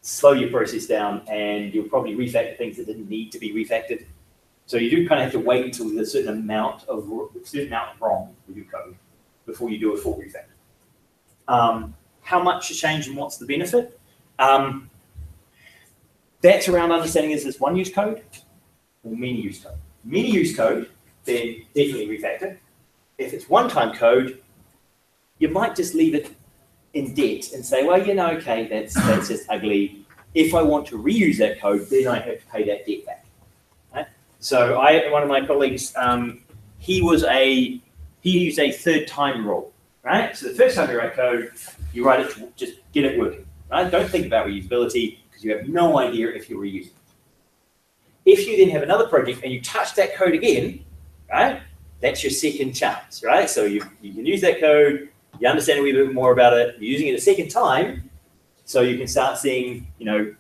[SPEAKER 1] slow your process down, and you'll probably refactor things that didn't need to be refactored. So you do kind of have to wait until there's a certain amount wrong with your code before you do a full refactor. How much to change and what's the benefit? That's around understanding, is this one-use code or many-use code? Many-use code, then definitely refactor. If it's one-time code, you might just leave it in debt and say, well, okay, that's just ugly. If I want to reuse that code, then I have to pay that debt back. Right? So one of my colleagues, he used a third-time rule. Right? So the first time you write code, you write it to just get it working. Right? Don't think about reusability, because you have no idea if you'll reuse it. If you then have another project and you touch that code again, right? That's your second chance, right? So you can use that code, you understand a wee bit more about it, you're using it a second time, so you can start seeing,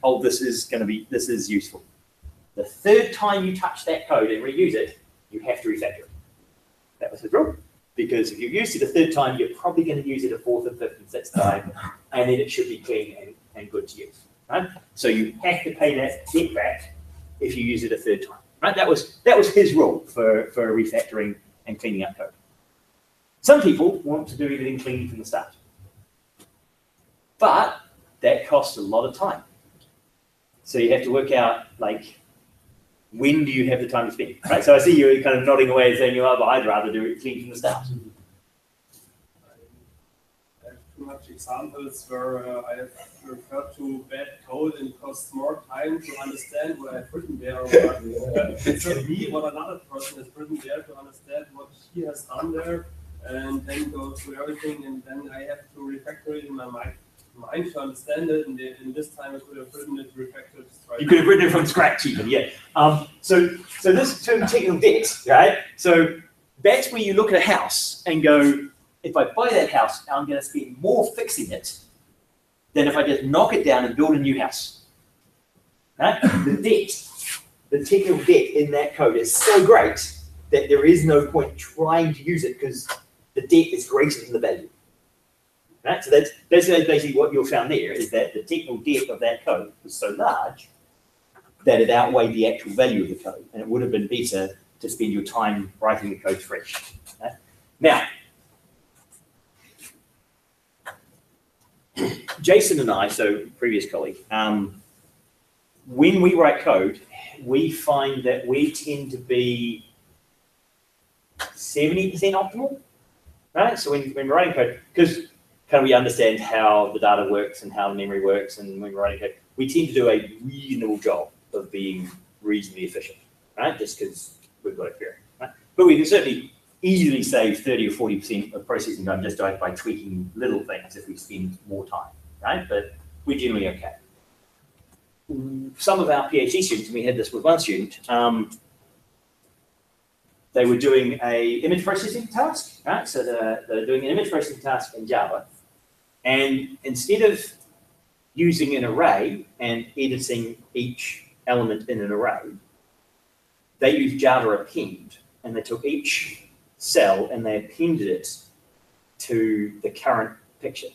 [SPEAKER 1] oh, this is useful. The third time you touch that code and reuse it, you have to refactor it. That was his rule. Because if you used it a third time, you're probably going to use it a fourth and fifth and sixth time, and then it should be clean and good to use. Right? So you have to pay that debt back if you use it a third time. Right? That was his rule for refactoring and cleaning up code. Some people want to do everything clean from the start, but that costs a lot of time. So you have to work out, when do you have the time to spend? Right? So I see you kind of nodding away and saying, but I'd rather do it clean from the start.
[SPEAKER 2] I have too much examples where I have referred to bad code and it costs more time to understand what I've written there, or it's not me, what another person has written there, to understand what he has done there, and then go through everything, and then I have to refactor it in my mind to understand it, and in this time I could have written it refactored.
[SPEAKER 1] You could have written it from scratch even, yeah. So this term technical debt, right? So that's where you look at a house and go, if I buy that house, I'm going to spend more fixing it than if I just knock it down and build a new house. Right? The technical debt in that code is so great that there is no point trying to use it, because the debt is greater than the value. Right? So that's basically what you'll found there, is that the technical debt of that code was so large that it outweighed the actual value of the code, and it would have been better to spend your time writing the code fresh. Right? Now, Jason and I, so previous colleague, when we write code, we find that we tend to be 70% optimal, right? So when we're writing code, because kind of we understand how the data works and how the memory works, and when we're writing code, we tend to do a reasonable job of being reasonably efficient, right? Just because we've got experience, right? But we can certainly easily save 30 or 40% of processing time just by tweaking little things if we spend more time, right? But we're generally okay. Some of our PhD students, and we had this with one student, they were doing a image processing task, right? So they're doing an image processing task in Java, and instead of using an array and editing each element in an array, they used Java append, and they took each cell and they appended it to the current picture.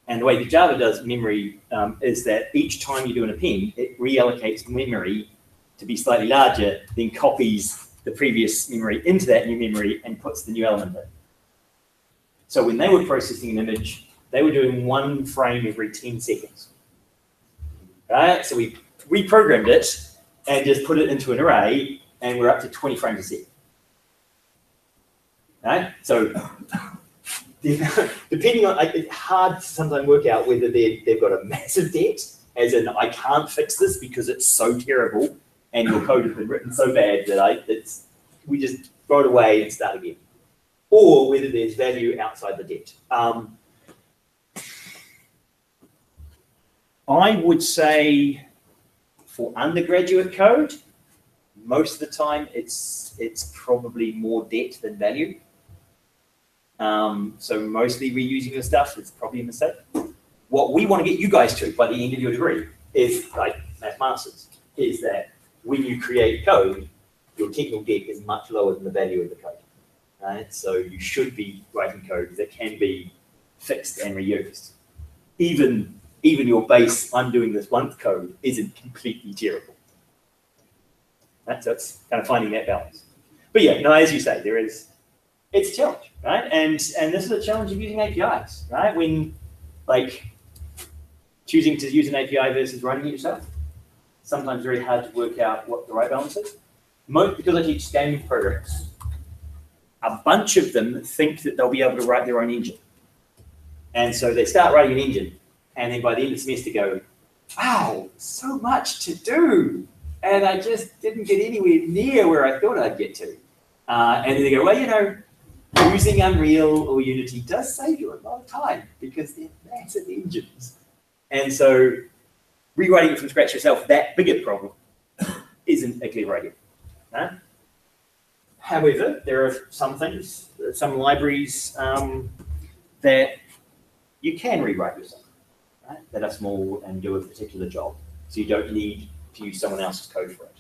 [SPEAKER 1] And the way that Java does memory is that each time you do an append, it reallocates memory to be slightly larger, then copies the previous memory into that new memory and puts the new element in. So when they were processing an image, they were doing one frame every 10 seconds. Right? So we reprogrammed it and just put it into an array, and we're up to 20 frames a second. Right? So depending on, it's hard to sometimes work out whether they've got a massive debt, as in I can't fix this because it's so terrible and your code has been written so bad that we just throw it away and start again, or whether there's value outside the debt. I would say for undergraduate code, most of the time, it's probably more debt than value. So mostly reusing your stuff is probably a mistake. What we want to get you guys to by the end of your degree is, like Math Masters, is that when you create code, your technical debt is much lower than the value of the code. Right? So you should be writing code that can be fixed and reused. Even your base, I'm doing this once code isn't completely terrible. Right? So it's kind of finding that balance. But yeah, no, as you say, it's a challenge, right? And this is a challenge of using APIs, right? When like choosing to use an API versus writing it yourself, sometimes very hard to work out what the right balance is. Because I teach gaming programs, a bunch of them think that they'll be able to write their own engine. And so they start writing an engine, and then by the end of the semester go, wow, so much to do. And I just didn't get anywhere near where I thought I'd get to. And then they go, well, you know, using Unreal or Unity does save you a lot of time because they're massive engines. And so rewriting it from scratch yourself, that bigger problem, isn't a clever idea. Right? However, there are some things, some libraries that you can rewrite yourself, right? That are small and do a particular job. So you don't need to use someone else's code for it.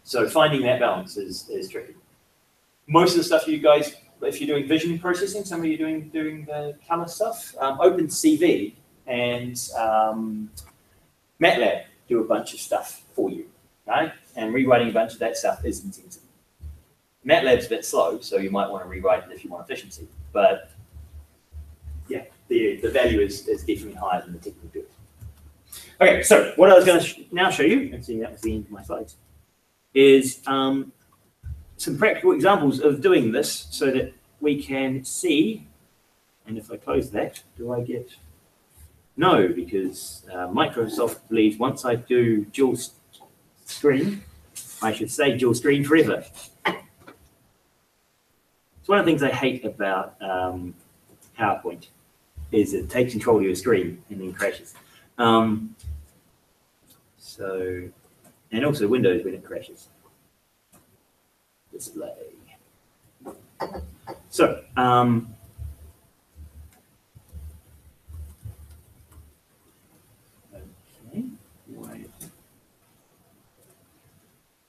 [SPEAKER 1] So finding that balance is tricky. Most of the stuff you guys, if you're doing vision processing, some of you doing the color stuff, OpenCV and MATLAB do a bunch of stuff for you, right? And rewriting a bunch of that stuff isn't easy. MATLAB's a bit slow, so you might want to rewrite it if you want efficiency. But yeah, the value is definitely higher than the technical build. Okay, so what I was going to now show you, and seeing that was the end of my slides, is some practical examples of doing this so that we can see, and if I close that, do I get, no, because Microsoft believes once I do dual screen, I should say dual screen forever. It's one of the things I hate about PowerPoint is it takes control of your screen and then crashes. So, and also Windows when it crashes. Display. So, okay,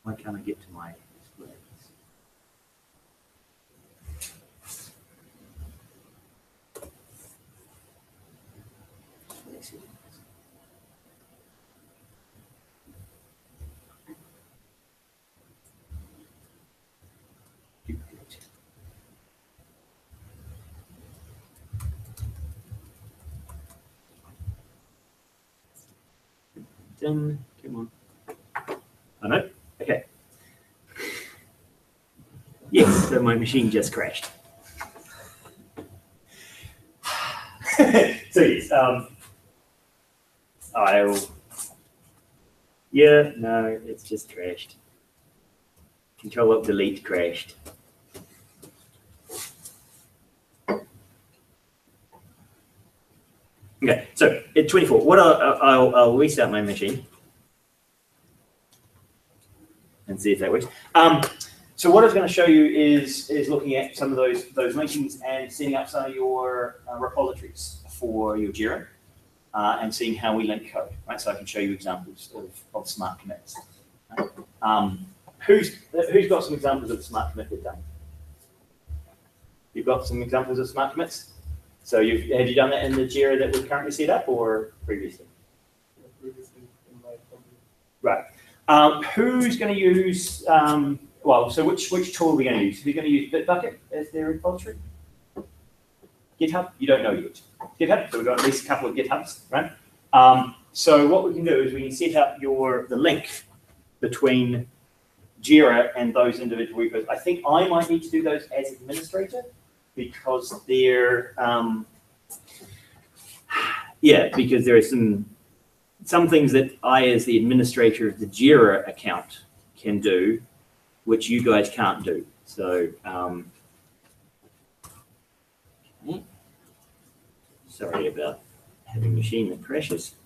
[SPEAKER 1] why can't I get to my displays? Done. Come on. Oh no. Okay. Yes, so my machine just crashed. So yes, yeah, no, it's just crashed. Control-Alt-Delete crashed. Okay, so at 24, what I'll restart my machine and see if that works. So what I was going to show you is looking at some of those links and setting up some of your repositories for your Jira and seeing how we link code. Right, so I can show you examples of smart commits. Right? Who's got some examples of smart commit they've done? You've got some examples of smart commits. So have you done that in the Jira that we're currently set up or previously?
[SPEAKER 2] Previously in my company.
[SPEAKER 1] Right. Who's going to use, well, so which tool are we going to use? Are we going to use Bitbucket as their repository? GitHub? You don't know yet. GitHub, so we've got at least a couple of GitHubs, right? So what we can do is we can set up the link between Jira and those individual repos. I think I might need to do those as administrator because they're, because there are some things that I, as the administrator of the Jira account, can do, which you guys can't do. So, okay. Sorry about having a machine that crashes.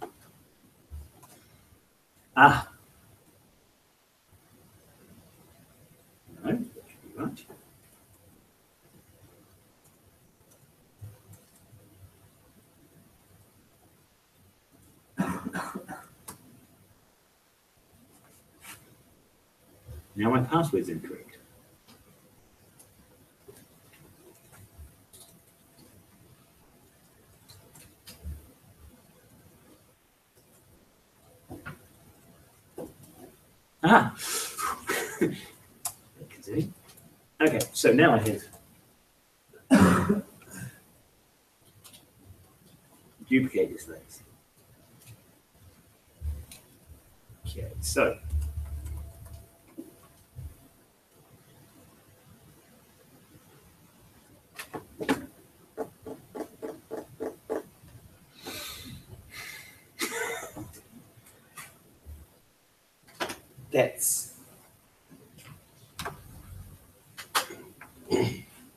[SPEAKER 1] Now my password's incorrect. Ah. Okay, so now I have duplicate this things. Okay, so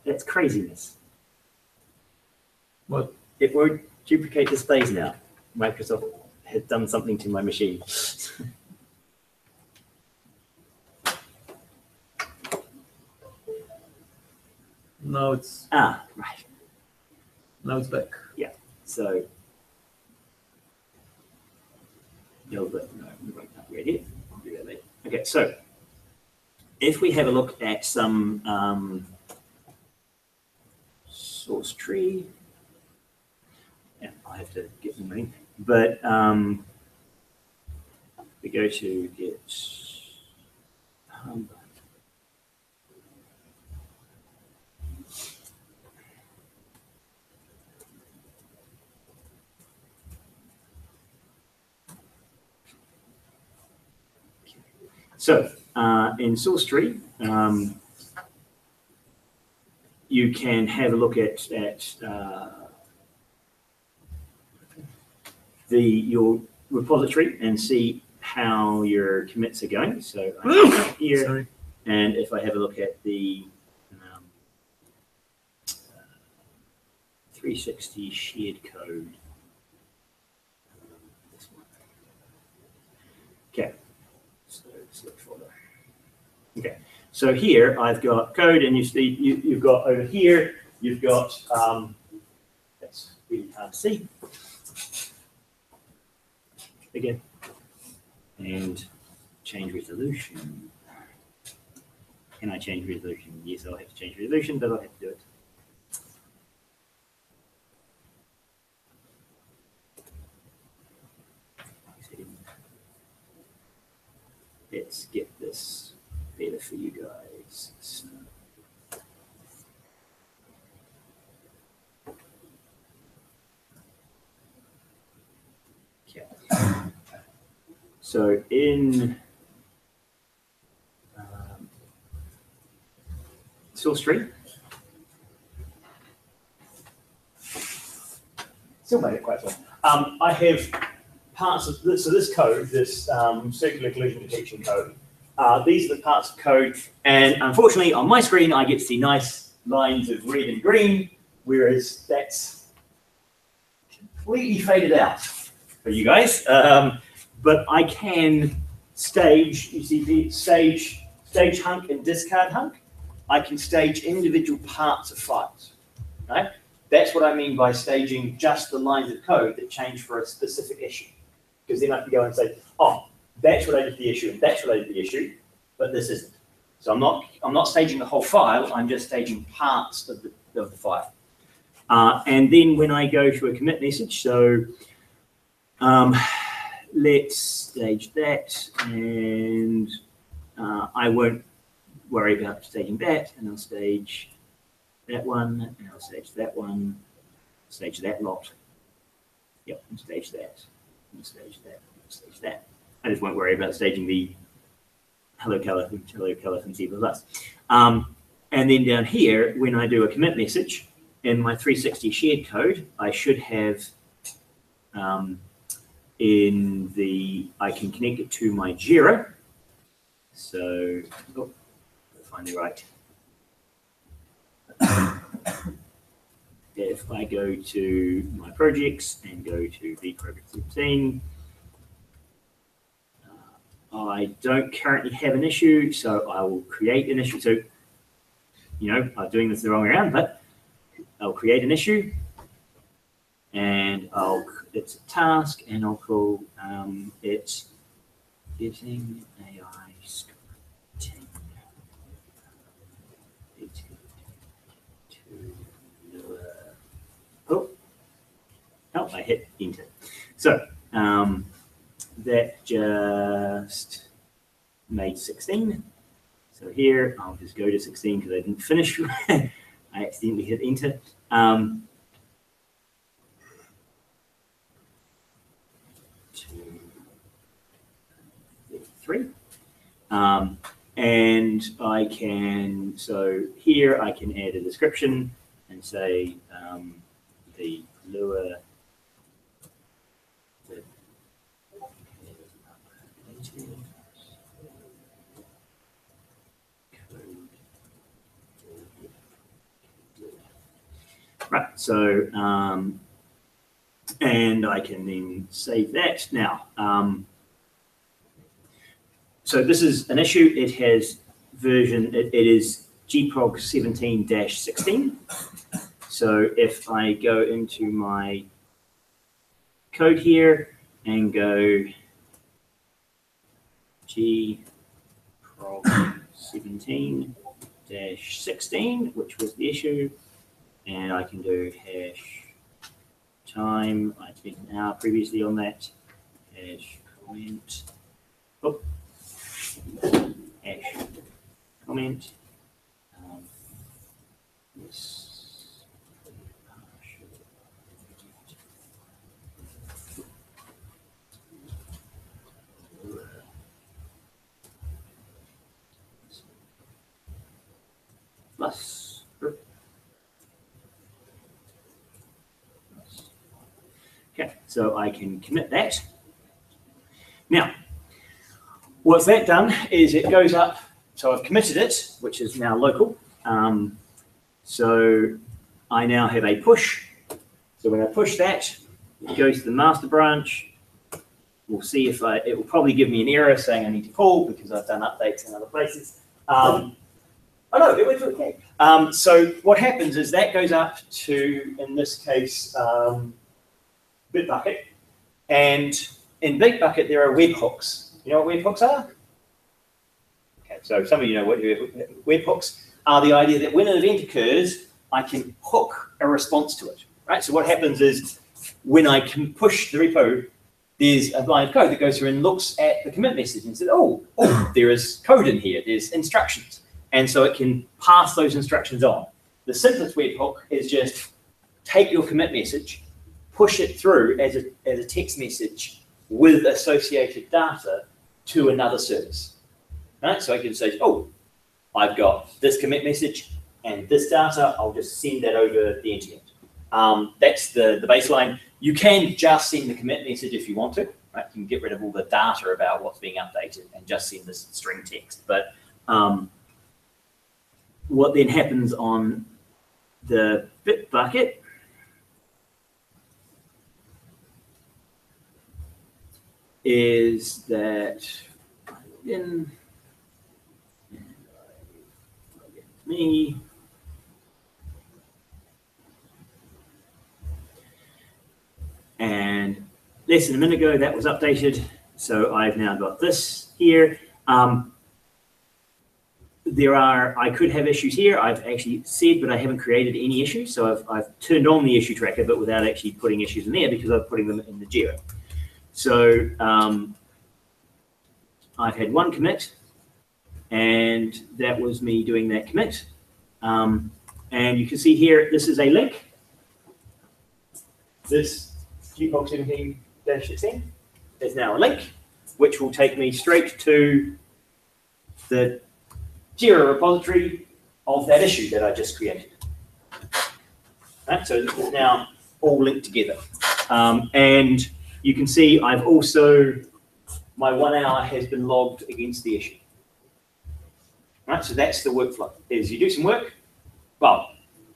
[SPEAKER 1] that's craziness.
[SPEAKER 4] What?
[SPEAKER 1] It won't duplicate displays now. Microsoft has done something to my machine.
[SPEAKER 4] Now it's
[SPEAKER 1] Right.
[SPEAKER 4] now it's back.
[SPEAKER 1] So no, but no, right here. I'll do that later. Okay, so if we have a look at some source tree, yeah, I have to get the name, but we go to Git So in source tree, you can have a look at your repository and see how your commits are going. So I here,
[SPEAKER 4] Sorry.
[SPEAKER 1] and if I have a look at the 360 shared code, this one. Okay. Select folder. Okay, so here I've got code, and you see you've got over here you've got that's really hard to see again, and change resolution. Can I change resolution? Yes, I'll have to change resolution, but I'll have to do it. Let's get this better for you guys. So, okay. So in source tree, still made it quite well. I have parts of this, so this code, this circular collision detection code, these are the parts of code, and unfortunately on my screen I get to see nice lines of red and green, whereas that's completely faded out for you guys. But I can stage, you see the stage hunk and discard hunk. I can stage individual parts of files, right? That's what I mean by staging just the lines of code that change for a specific issue. Because then I can go and say, oh, that's related to the issue, and that's related to the issue, but this isn't. So I'm not staging the whole file, I'm just staging parts of the file. And then when I go to a commit message, so let's stage that, and I won't worry about staging that, and I'll stage that one, and I'll stage that one, stage that lot. Yep, and stage that, and stage that, and stage that. I just won't worry about staging the hello color from C++. And then down here, when I do a commit message in my 360 shared code, I should have I can connect it to my Jira. So, find the right. If I go to my projects and go to the project 17, I don't currently have an issue, so I will create an issue. So, I'm doing this the wrong way around, but I'll create an issue, and it's a task, and I'll call it getting AI scripting. I hit enter. So that just made 16. So here, I'll just go to 16 because I didn't finish. I accidentally hit enter. 3. And I can, so here I can add a description and say the Lua right, so and I can then save that. Now, so this is an issue. It has version, it is GProg 17-16. So if I go into my code here and go GProg 17-16, which was the issue, and I can do hash time. I spent an hour previously on that. Hash comment. Oh. Hash comment. This. Plus. Okay, so I can commit that. Now, what's that done is it goes up, so I've committed it, which is now local. So I now have a push. So when I push that, it goes to the master branch. We'll see if it will probably give me an error saying I need to pull because I've done updates in other places. Oh no, it went okay. So what happens is that goes up to, in this case, Bitbucket. And in Bitbucket, there are webhooks. You know what webhooks are? Okay, so some of you know what webhooks are. The idea that when an event occurs, I can hook a response to it, right? So what happens is when I can push the repo, there's a line of code that goes through and looks at the commit message and says, oh, there is code in here, there's instructions. And so it can pass those instructions on. The simplest webhook is just take your commit message, push it through as a text message with associated data to another service. Right? So I can say, oh, I've got this commit message and this data, I'll just send that over the internet. That's the baseline. You can just send the commit message if you want to. Right? You can get rid of all the data about what's being updated and just send this string text. But what then happens on the Bitbucket is that I log in and I log in with me. And less than a minute ago, that was updated. So I've now got this here. I could have issues here. I've actually said, but I haven't created any issues. So I've turned on the issue tracker, but without actually putting issues in there because I'm putting them in the Jira. So I've had one commit, and that was me doing that commit. And you can see here, this is a link. This GProg 17-16 is now a link, which will take me straight to the Jira repository of that issue that I just created. Right, so this is now all linked together. And you can see I've also, my 1 hour has been logged against the issue. Right, so that's the workflow, is you do some work. Well,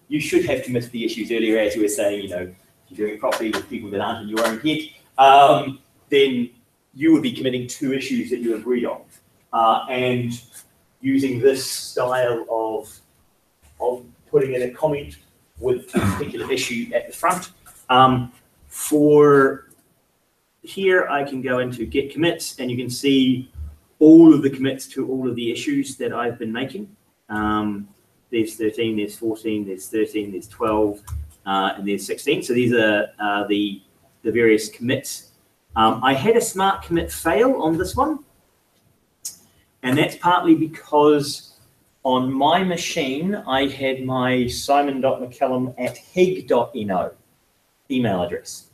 [SPEAKER 1] you should have committed the issues earlier, as you were saying, you know, if you're doing it properly with people that aren't in your own head, then you would be committing 2 issues that you agreed on. And using this style of putting in a comment with a particular issue at the front. For here, I can go into Git Commits, and you can see all of the commits to all of the issues that I've been making. There's 13, there's 14, there's 13, there's 12, and there's 16. So these are the the various commits. I had a smart commit fail on this one, and that's partly because on my machine, I had my simon.mccallum@hig.no email address.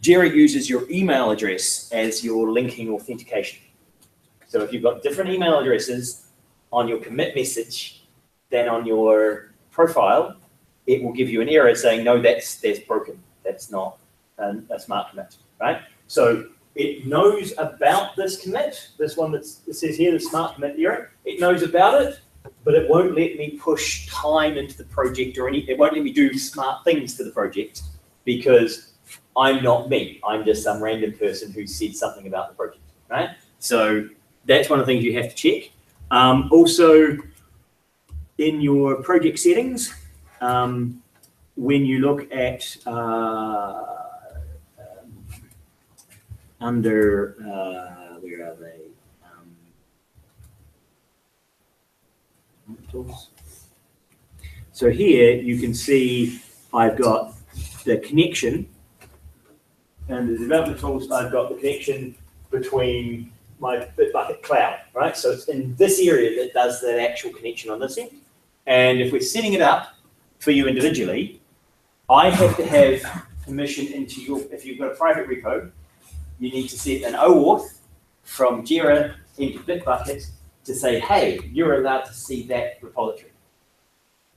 [SPEAKER 1] Jira uses your email address as your linking authentication. So if you've got different email addresses on your commit message than on your profile, it will give you an error saying, no, that's broken. That's not a smart commit, right? So it knows about this commit, this one that says here, the smart commit error. It knows about it, but it won't let me push time into the project or it won't let me do smart things to the project because I'm not me. I'm just some random person who said something about the project, right? So that's one of the things you have to check. Also, in your project settings, when you look at under, where are they? Tools. So here you can see I've got the connection, and the development tools, I've got the connection between my Bitbucket cloud, right? So it's in this area that does the actual connection on this end. And if we're setting it up for you individually, I have to have permission into your, if you've got a private repo, you need to set an OAuth from Jira into Bitbucket to say, hey, you're allowed to see that repository,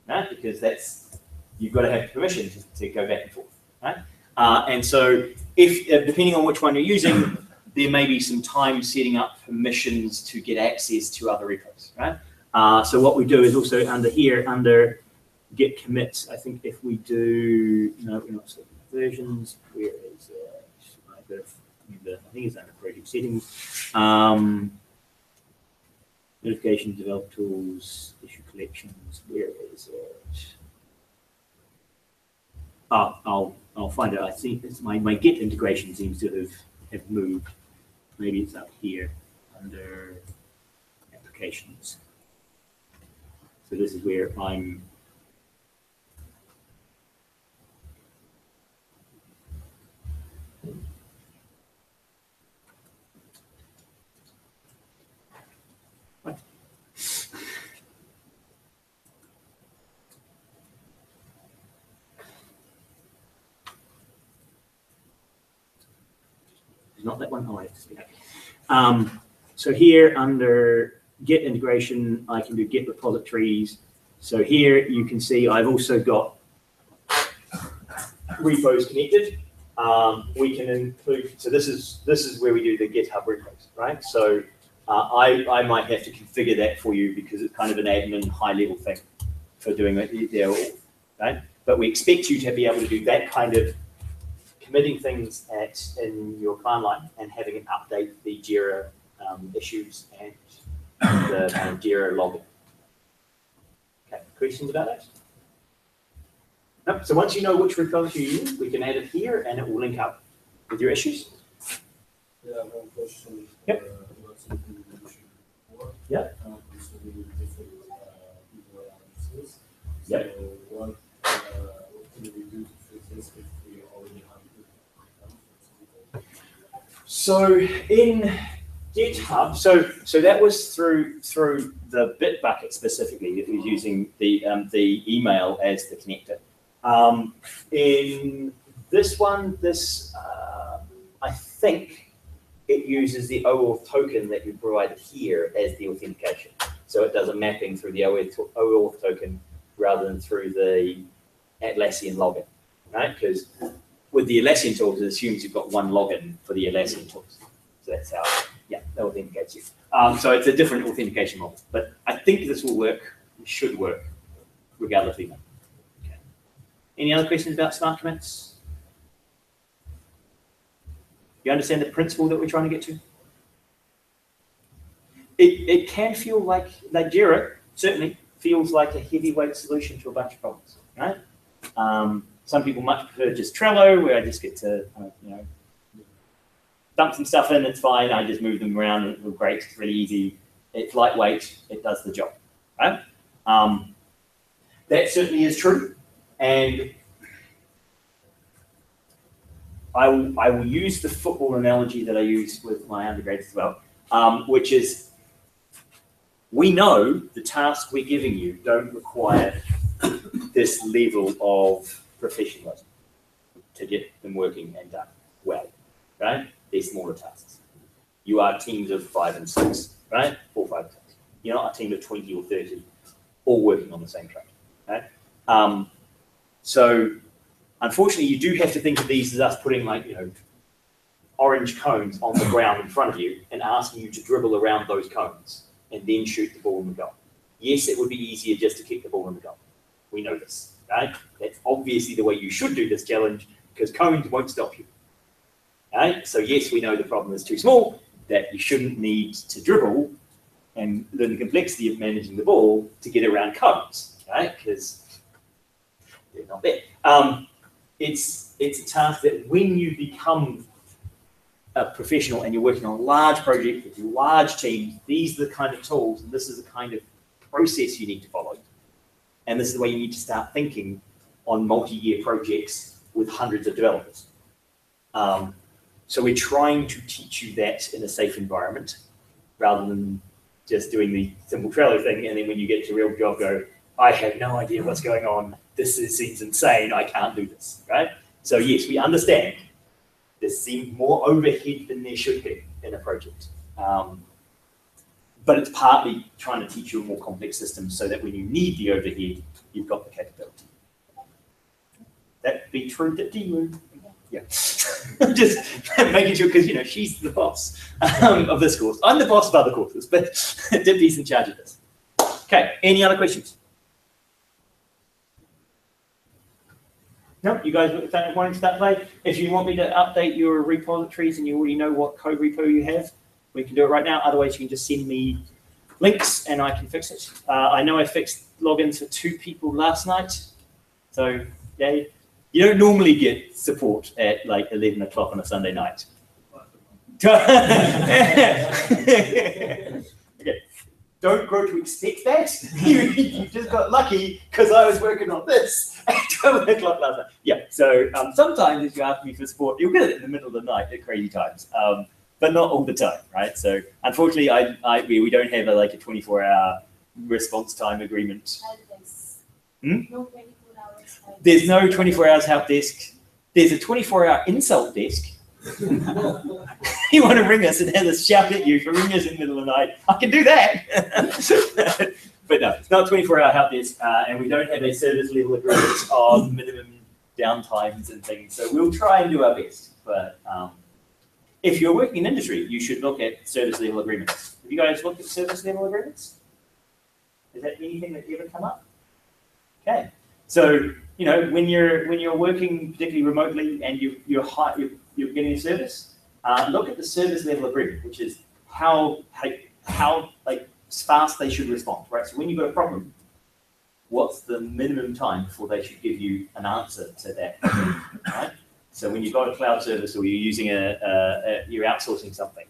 [SPEAKER 1] right? Because that's, you've got to have permission to go back and forth, right? And so if, depending on which one you're using, there may be some time setting up permissions to get access to other repos, right? So what we do is also under here, under Git Commit, I think if we do, no, we're not selecting versions, where is it? I think it's under project settings. Notifications, develop tools, issue collections, where is it? I'll find it. I think it's my Git integration seems to have moved. Maybe it's up here under applications. So this is where I'm. What? Not that one. Oh, I have to speak up. So here under Git integration, I can do Git repositories. So here you can see I've also got repos connected. We can include. So this is where we do the GitHub repos, right? So I might have to configure that for you because it's kind of an admin high-level thing for doing it there, right? But we expect you to be able to do that kind of committing things in your command line and having it update the Jira issues and the Jira login. Okay, questions about that? Nope. So once you know which repository you use, we can add it here and it will link up with your issues.
[SPEAKER 6] Yeah, one question.
[SPEAKER 1] Yep.
[SPEAKER 6] About something you mentioned before.
[SPEAKER 1] Yep.
[SPEAKER 6] Concerning different people analysis.
[SPEAKER 1] Yep.
[SPEAKER 6] So what can we do to fix this if we already have it?
[SPEAKER 1] So in GitHub, so that was through the Bitbucket specifically. It was using the email as the connector. In this one, I think it uses the OAuth token that you provided here as the authentication. So it does a mapping through the OAuth token rather than through the Atlassian login, right? Because with the Atlassian tools, it assumes you've got one login for the Atlassian tools. So that's how, yeah, that authenticates you. So it's a different authentication model, but I think this will work, it should work, regardless of email. Okay. Any other questions about smart commits? You understand the principle that we're trying to get to? It can feel like Jira certainly feels like a heavyweight solution to a bunch of problems, right? Some people much prefer just Trello, where I just get to, dump some stuff in, it's fine, I just move them around, and it's great, it's really easy, it's lightweight, it does the job, right? That certainly is true, and I will use the football analogy that I use with my undergrads as well, which is we know the tasks we're giving you don't require this level of professionalism to get them working and done well, right? They're smaller tasks. You are teams of 5 and 6, right? 4, 5, 6. You're not a team of 20 or 30, all working on the same track, right? So unfortunately, you do have to think of these as us putting like, orange cones on the ground in front of you and asking you to dribble around those cones and then shoot the ball in the goal. Yes, it would be easier just to kick the ball in the goal. We know this, right? That's obviously the way you should do this challenge because cones won't stop you. Right? So yes, we know the problem is too small, that you shouldn't need to dribble and learn the complexity of managing the ball to get around cones, right? Because they're not there. It's a task that when you become a professional and you're working on a large project with large teams, these are the kind of tools and this is the kind of process you need to follow. And this is the way you need to start thinking on multi-year projects with hundreds of developers. So we're trying to teach you that in a safe environment rather than just doing the simple Trello thing and then when you get to real job go, I have no idea what's going on. This seems insane. I can't do this, right? So yes, we understand there seems more overhead than there should be in a project. But it's partly trying to teach you a more complex system so that when you need the overhead, you've got the capability. That be true to Dee. Yeah. Just making sure, because she's the boss of this course. I'm the boss of other courses, but Dipti's in charge of this. Okay, any other questions? No, you guys wanting to start play? If you want me to update your repositories and you already know what code repo you have, we can do it right now. Otherwise, you can just send me links and I can fix it. I know I fixed logins for 2 people last night. So, yeah, you don't normally get support at like 11 o'clock on a Sunday night. Okay. Don't grow to expect that. You just got lucky because I was working on this at 12 o'clock last night. Yeah, so sometimes if you ask me for support, you'll get it in the middle of the night at crazy times, but not all the time, right? So unfortunately, we don't have a 24-hour response time agreement. Hmm?
[SPEAKER 5] No 24 hours.
[SPEAKER 1] There's no 24 hours help desk. There's a 24-hour insult desk. You want to ring us and have us shout at you for ringing us in the middle of the night? I can do that. But no, it's not 24-hour help desk, and we don't have a service level agreement on minimum downtimes and things. So we'll try and do our best. But if you're working in industry, you should look at service level agreements. Have you guys looked at service level agreements? Is that anything that ever come up? Okay. So when you're working particularly remotely and you're getting a service, look at the service level agreement, which is how fast they should respond, right? So when you've got a problem, what's the minimum time before they should give you an answer to that problem, right? So when you've got a cloud service or you're using you're outsourcing something,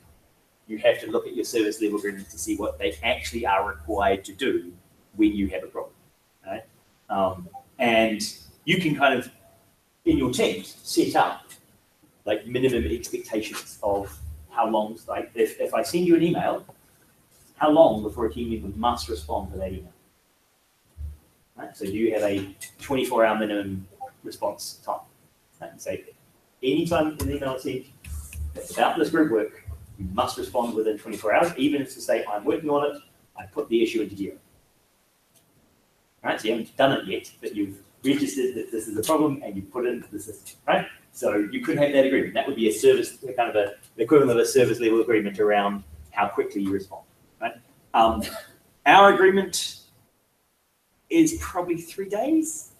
[SPEAKER 1] you have to look at your service level agreement to see what they actually are required to do when you have a problem, right? And you can kind of, in your teams, set up like minimum expectations of how long, like if I send you an email, how long before a team member must respond to that email? Right? So do you have a 24-hour minimum response time? Right? And say, anytime an email is sent that's about this group work, you must respond within 24 hours, even if to say, I'm working on it, I put the issue into Jira. Right? So you haven't done it yet, but you've registered that this is a problem and you put it into the system, right? So you could have that agreement. That would be a service, kind of the equivalent of a service level agreement around how quickly you respond, right? Our agreement is probably 3 days.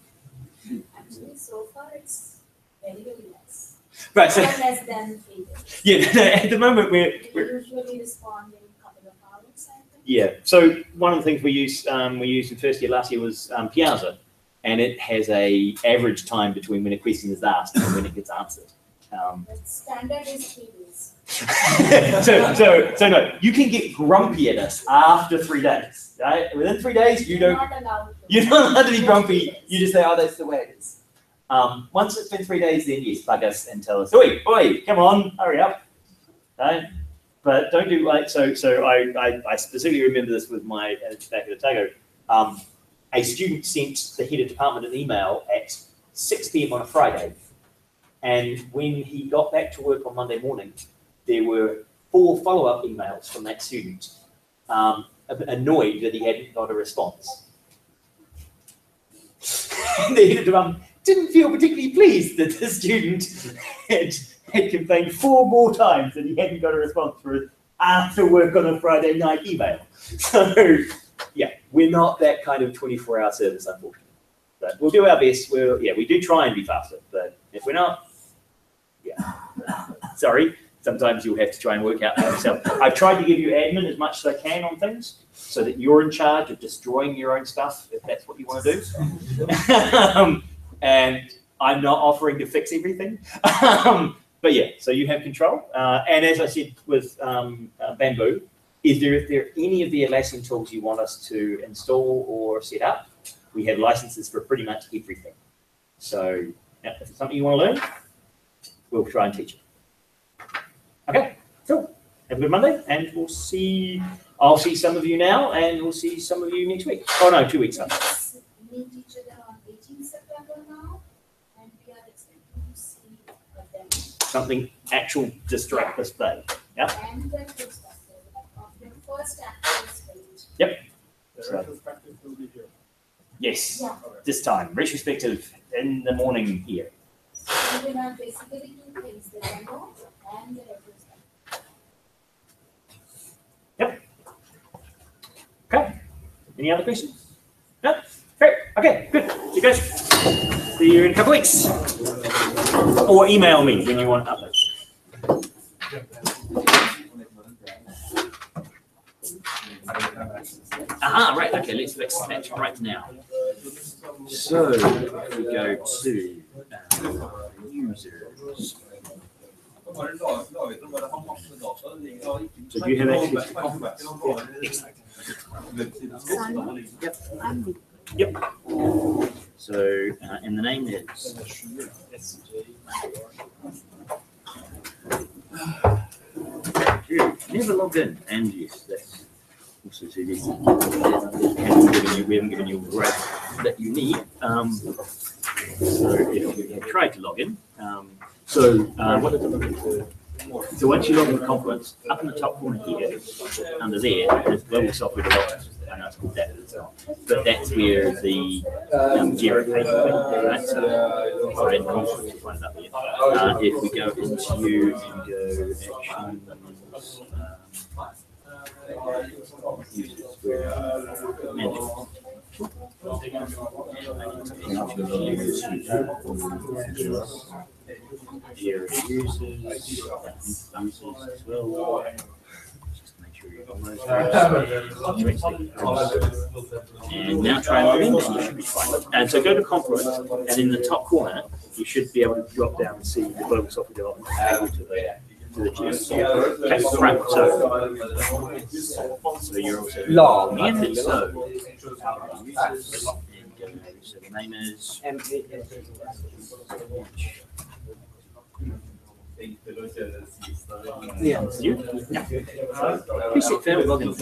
[SPEAKER 5] Actually, so far it's very, very less.
[SPEAKER 1] Right. So
[SPEAKER 5] less than 3 days.
[SPEAKER 1] Yeah. At the moment
[SPEAKER 5] We usually respond in a couple of hours, I think.
[SPEAKER 1] Yeah. So one of the things we used in first year last year was Piazza. And it has a average time between when a question is asked and when it gets answered.
[SPEAKER 5] The standard is 3 days.
[SPEAKER 1] so no, you can get grumpy at us after 3 days. Right? Within 3 days, you're not allowed to be grumpy. You just say, oh, that's the way it is. Once it's been 3 days, then yes, bug us and tell us, oi, come on, hurry up. But don't do like, so I specifically remember this with my, back at Otago, a student sent the head of department an email at 6 PM on a Friday. And when he got back to work on Monday morning, there were 4 follow-up emails from that student, annoyed that he hadn't got a response. And the head of department didn't feel particularly pleased that the student had complained 4 more times that he hadn't got a response for his after work on a Friday night email. So yeah, we're not that kind of 24-hour service, unfortunately. But we'll do our best. We do try and be faster, but if we're not, sorry, sometimes you'll have to try and work out for yourself. I've tried to give you admin as much as I can on things so that you're in charge of destroying your own stuff if that's what you want to do. And I'm not offering to fix everything. But yeah, so you have control. And as I said with Bamboo, if there are any of the Atlassian tools you want us to install or set up, we have licenses for pretty much everything. So if it's something you want to learn, we'll try and teach you. Okay, cool. Have a good Monday, and we'll see. I'll see some of you now, and we'll see some of you next week. Oh no, 2 weeks time.
[SPEAKER 5] We meet each other on 18th September now, and we are expecting to see them.
[SPEAKER 1] Something actual distract display. Yeah.
[SPEAKER 5] And the retrospective of your first actual page.
[SPEAKER 1] Yep.
[SPEAKER 6] The retrospective will be here.
[SPEAKER 1] Yes.
[SPEAKER 5] Yeah.
[SPEAKER 1] This time, retrospective in the morning here.
[SPEAKER 5] So we will have basically 2 things: the demo and the retrospective.
[SPEAKER 1] Yep. Okay. Any other questions? No? Great. Okay, good. See you guys. See you in a couple weeks. Or email me when you want updates. Aha, right. Okay, let's fix that right now. So if we go to users. So do you have access to documents? Yep. Yep. So, and the name is. Never logged in, and yes, that's also so this. We haven't given you a graph that you need. So if you try to log in, so once you log in with Confluence, up in the top corner here, under there, there's global software development. I know it's called that as well, but that's where the Jira page will be, right? So in Confluence, you find it up here. If we go into and go actions, users, where management. Jira users as well. Just make sure you're on those. And now try and log in, and you should be fine. And so go to Confluence, and in the top corner, you should be able to drop down and see the global software development to the Jira. Okay, right. So you're also logging in. So users. So the name is yeah, it's you. Yeah. Reset failed login.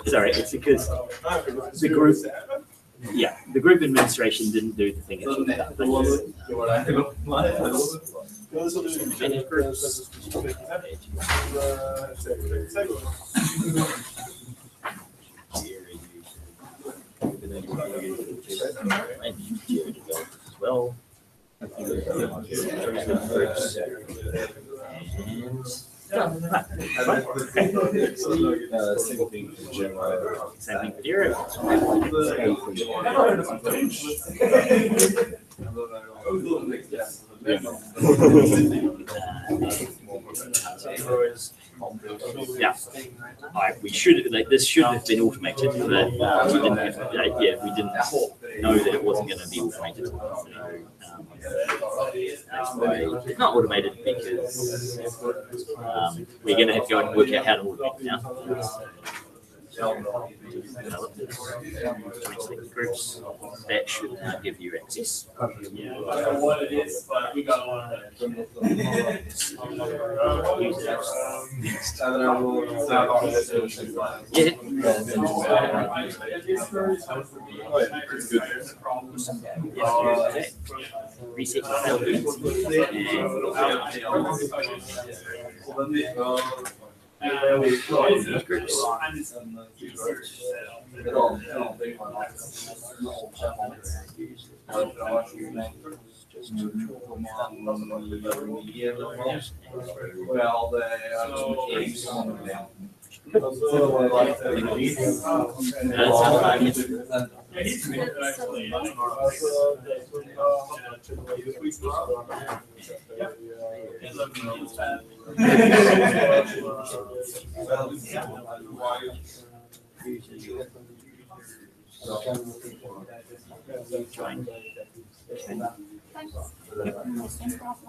[SPEAKER 1] Sorry, it's because the group. Yeah, the group administration didn't do the thing it should have done. Manage groups. As well. Same thing for Jira. Same thing for Jira. Yeah, we should like this should have been automated, but we didn't know that it wasn't going to be automated. So, that's why it's not automated because we're going to have to go and work out how to automate it now. So develop this groups. That should now give you access.
[SPEAKER 2] Yeah, I don't know what it is, but we got one of them.
[SPEAKER 1] Reset the file these groups.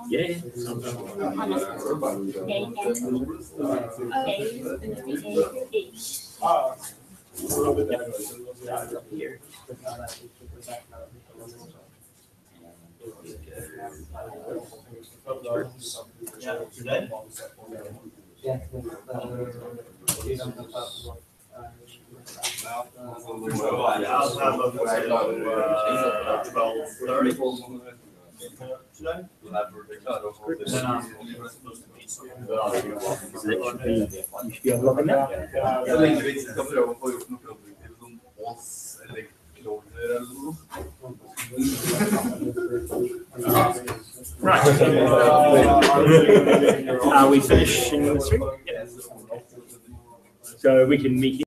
[SPEAKER 1] Yeah. Here. Right. Are we finishing this week? Yeah. So we can meet